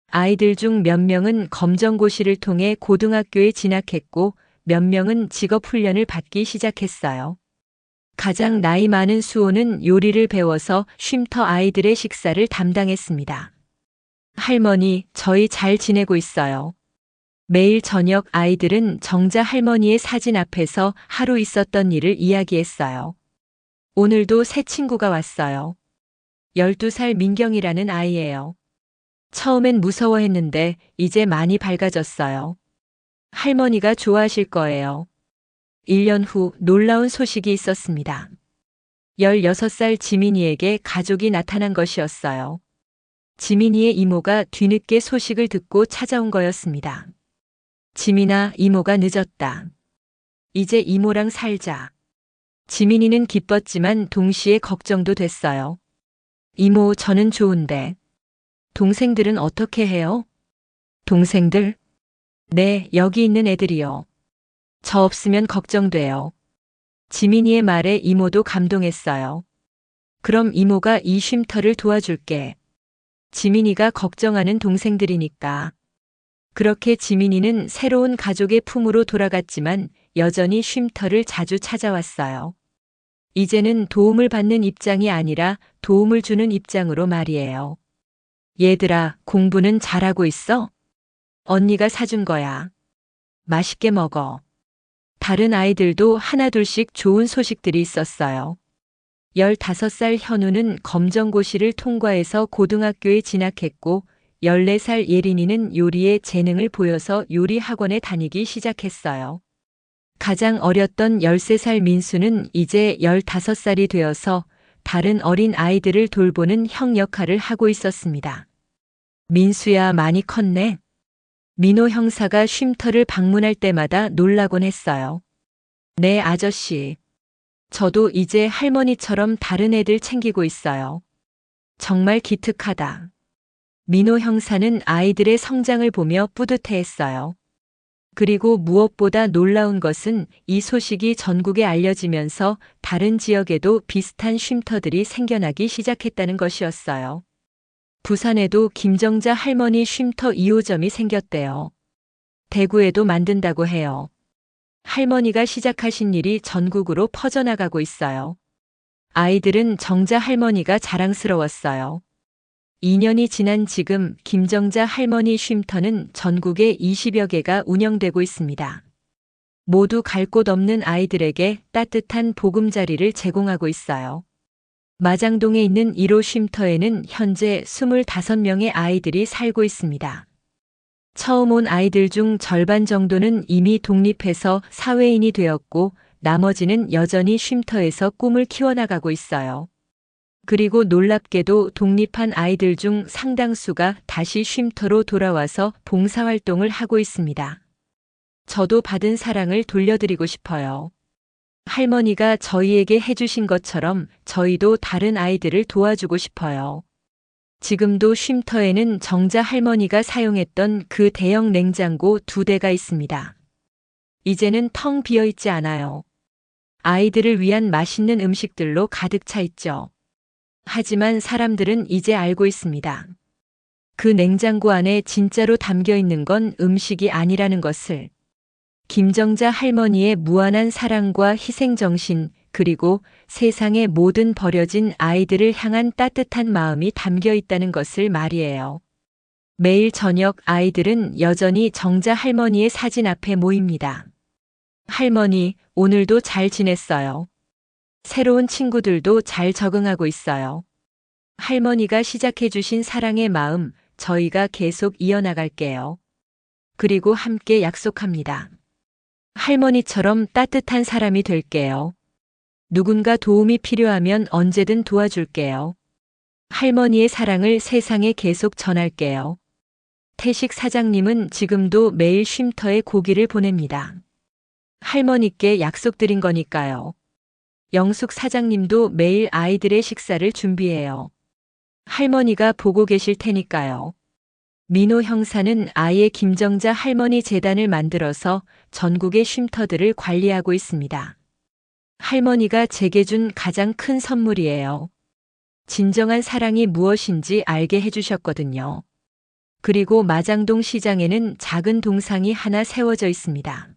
[SPEAKER 1] 아이들 중 몇 명은 검정고시를 통해 고등학교에 진학했고 몇 명은 직업훈련을 받기 시작했어요. 가장 나이 많은 수호는 요리를 배워서 쉼터 아이들의 식사를 담당했습니다. 할머니, 저희 잘 지내고 있어요. 매일 저녁 아이들은 정자 할머니의 사진 앞에서 하루 있었던 일을 이야기했어요. 오늘도 새 친구가 왔어요. 12살 민경이라는 아이예요. 처음엔 무서워했는데 이제 많이 밝아졌어요. 할머니가 좋아하실 거예요. 1년 후 놀라운 소식이 있었습니다. 16살 지민이에게 가족이 나타난 것이었어요. 지민이의 이모가 뒤늦게 소식을 듣고 찾아온 거였습니다. 지민아, 이모가 늦었다. 이제 이모랑 살자. 지민이는 기뻤지만 동시에 걱정도 됐어요. 이모, 저는 좋은데. 동생들은 어떻게 해요? 동생들? 네, 여기 있는 애들이요. 저 없으면 걱정돼요. 지민이의 말에 이모도 감동했어요. 그럼 이모가 이 쉼터를 도와줄게. 지민이가 걱정하는 동생들이니까. 그렇게 지민이는 새로운 가족의 품으로 돌아갔지만 여전히 쉼터를 자주 찾아왔어요. 이제는 도움을 받는 입장이 아니라 도움을 주는 입장으로 말이에요. 얘들아, 공부는 잘하고 있어? 언니가 사준 거야. 맛있게 먹어. 다른 아이들도 하나둘씩 좋은 소식들이 있었어요. 15살 현우는 검정고시를 통과해서 고등학교에 진학했고 14살 예린이는 요리에 재능을 보여서 요리 학원에 다니기 시작했어요. 가장 어렸던 13살 민수는 이제 15살이 되어서 다른 어린 아이들을 돌보는 형 역할을 하고 있었습니다. 민수야, 많이 컸네. 민호 형사가 쉼터를 방문할 때마다 놀라곤 했어요. 네, 아저씨. 저도 이제 할머니처럼 다른 애들 챙기고 있어요. 정말 기특하다. 민호 형사는 아이들의 성장을 보며 뿌듯해했어요. 그리고 무엇보다 놀라운 것은 이 소식이 전국에 알려지면서 다른 지역에도 비슷한 쉼터들이 생겨나기 시작했다는 것이었어요. 부산에도 김정자 할머니 쉼터 2호점이 생겼대요. 대구에도 만든다고 해요. 할머니가 시작하신 일이 전국으로 퍼져나가고 있어요. 아이들은 정자 할머니가 자랑스러웠어요. 2년이 지난 지금 김정자 할머니 쉼터는 전국에 20여 개가 운영되고 있습니다. 모두 갈 곳 없는 아이들에게 따뜻한 보금자리를 제공하고 있어요. 마장동에 있는 1호 쉼터에는 현재 25명의 아이들이 살고 있습니다. 처음 온 아이들 중 절반 정도는 이미 독립해서 사회인이 되었고 나머지는 여전히 쉼터에서 꿈을 키워나가고 있어요. 그리고 놀랍게도 독립한 아이들 중 상당수가 다시 쉼터로 돌아와서 봉사활동을 하고 있습니다. 저도 받은 사랑을 돌려드리고 싶어요. 할머니가 저희에게 해주신 것처럼 저희도 다른 아이들을 도와주고 싶어요. 지금도 쉼터에는 정자 할머니가 사용했던 그 대형 냉장고 2대가 있습니다. 이제는 텅 비어 있지 않아요. 아이들을 위한 맛있는 음식들로 가득 차 있죠. 하지만 사람들은 이제 알고 있습니다. 그 냉장고 안에 진짜로 담겨 있는 건 음식이 아니라는 것을. 김정자 할머니의 무한한 사랑과 희생정신, 그리고 세상의 모든 버려진 아이들을 향한 따뜻한 마음이 담겨 있다는 것을 말이에요. 매일 저녁 아이들은 여전히 정자 할머니의 사진 앞에 모입니다. 할머니, 오늘도 잘 지냈어요. 새로운 친구들도 잘 적응하고 있어요. 할머니가 시작해 주신 사랑의 마음, 저희가 계속 이어나갈게요. 그리고 함께 약속합니다. 할머니처럼 따뜻한 사람이 될게요. 누군가 도움이 필요하면 언제든 도와줄게요. 할머니의 사랑을 세상에 계속 전할게요. 태식 사장님은 지금도 매일 쉼터에 고기를 보냅니다. 할머니께 약속드린 거니까요. 영숙 사장님도 매일 아이들의 식사를 준비해요. 할머니가 보고 계실 테니까요. 민호 형사는 아예 김정자 할머니 재단을 만들어서 전국의 쉼터들을 관리하고 있습니다. 할머니가 제게 준 가장 큰 선물이에요. 진정한 사랑이 무엇인지 알게 해주셨거든요. 그리고 마장동 시장에는 작은 동상이 하나 세워져 있습니다.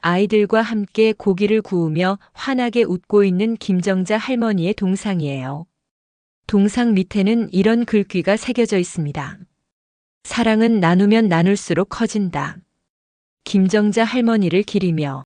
[SPEAKER 1] 아이들과 함께 고기를 구우며 환하게 웃고 있는 김정자 할머니의 동상이에요. 동상 밑에는 이런 글귀가 새겨져 있습니다. 사랑은 나누면 나눌수록 커진다. 김정자 할머니를 기리며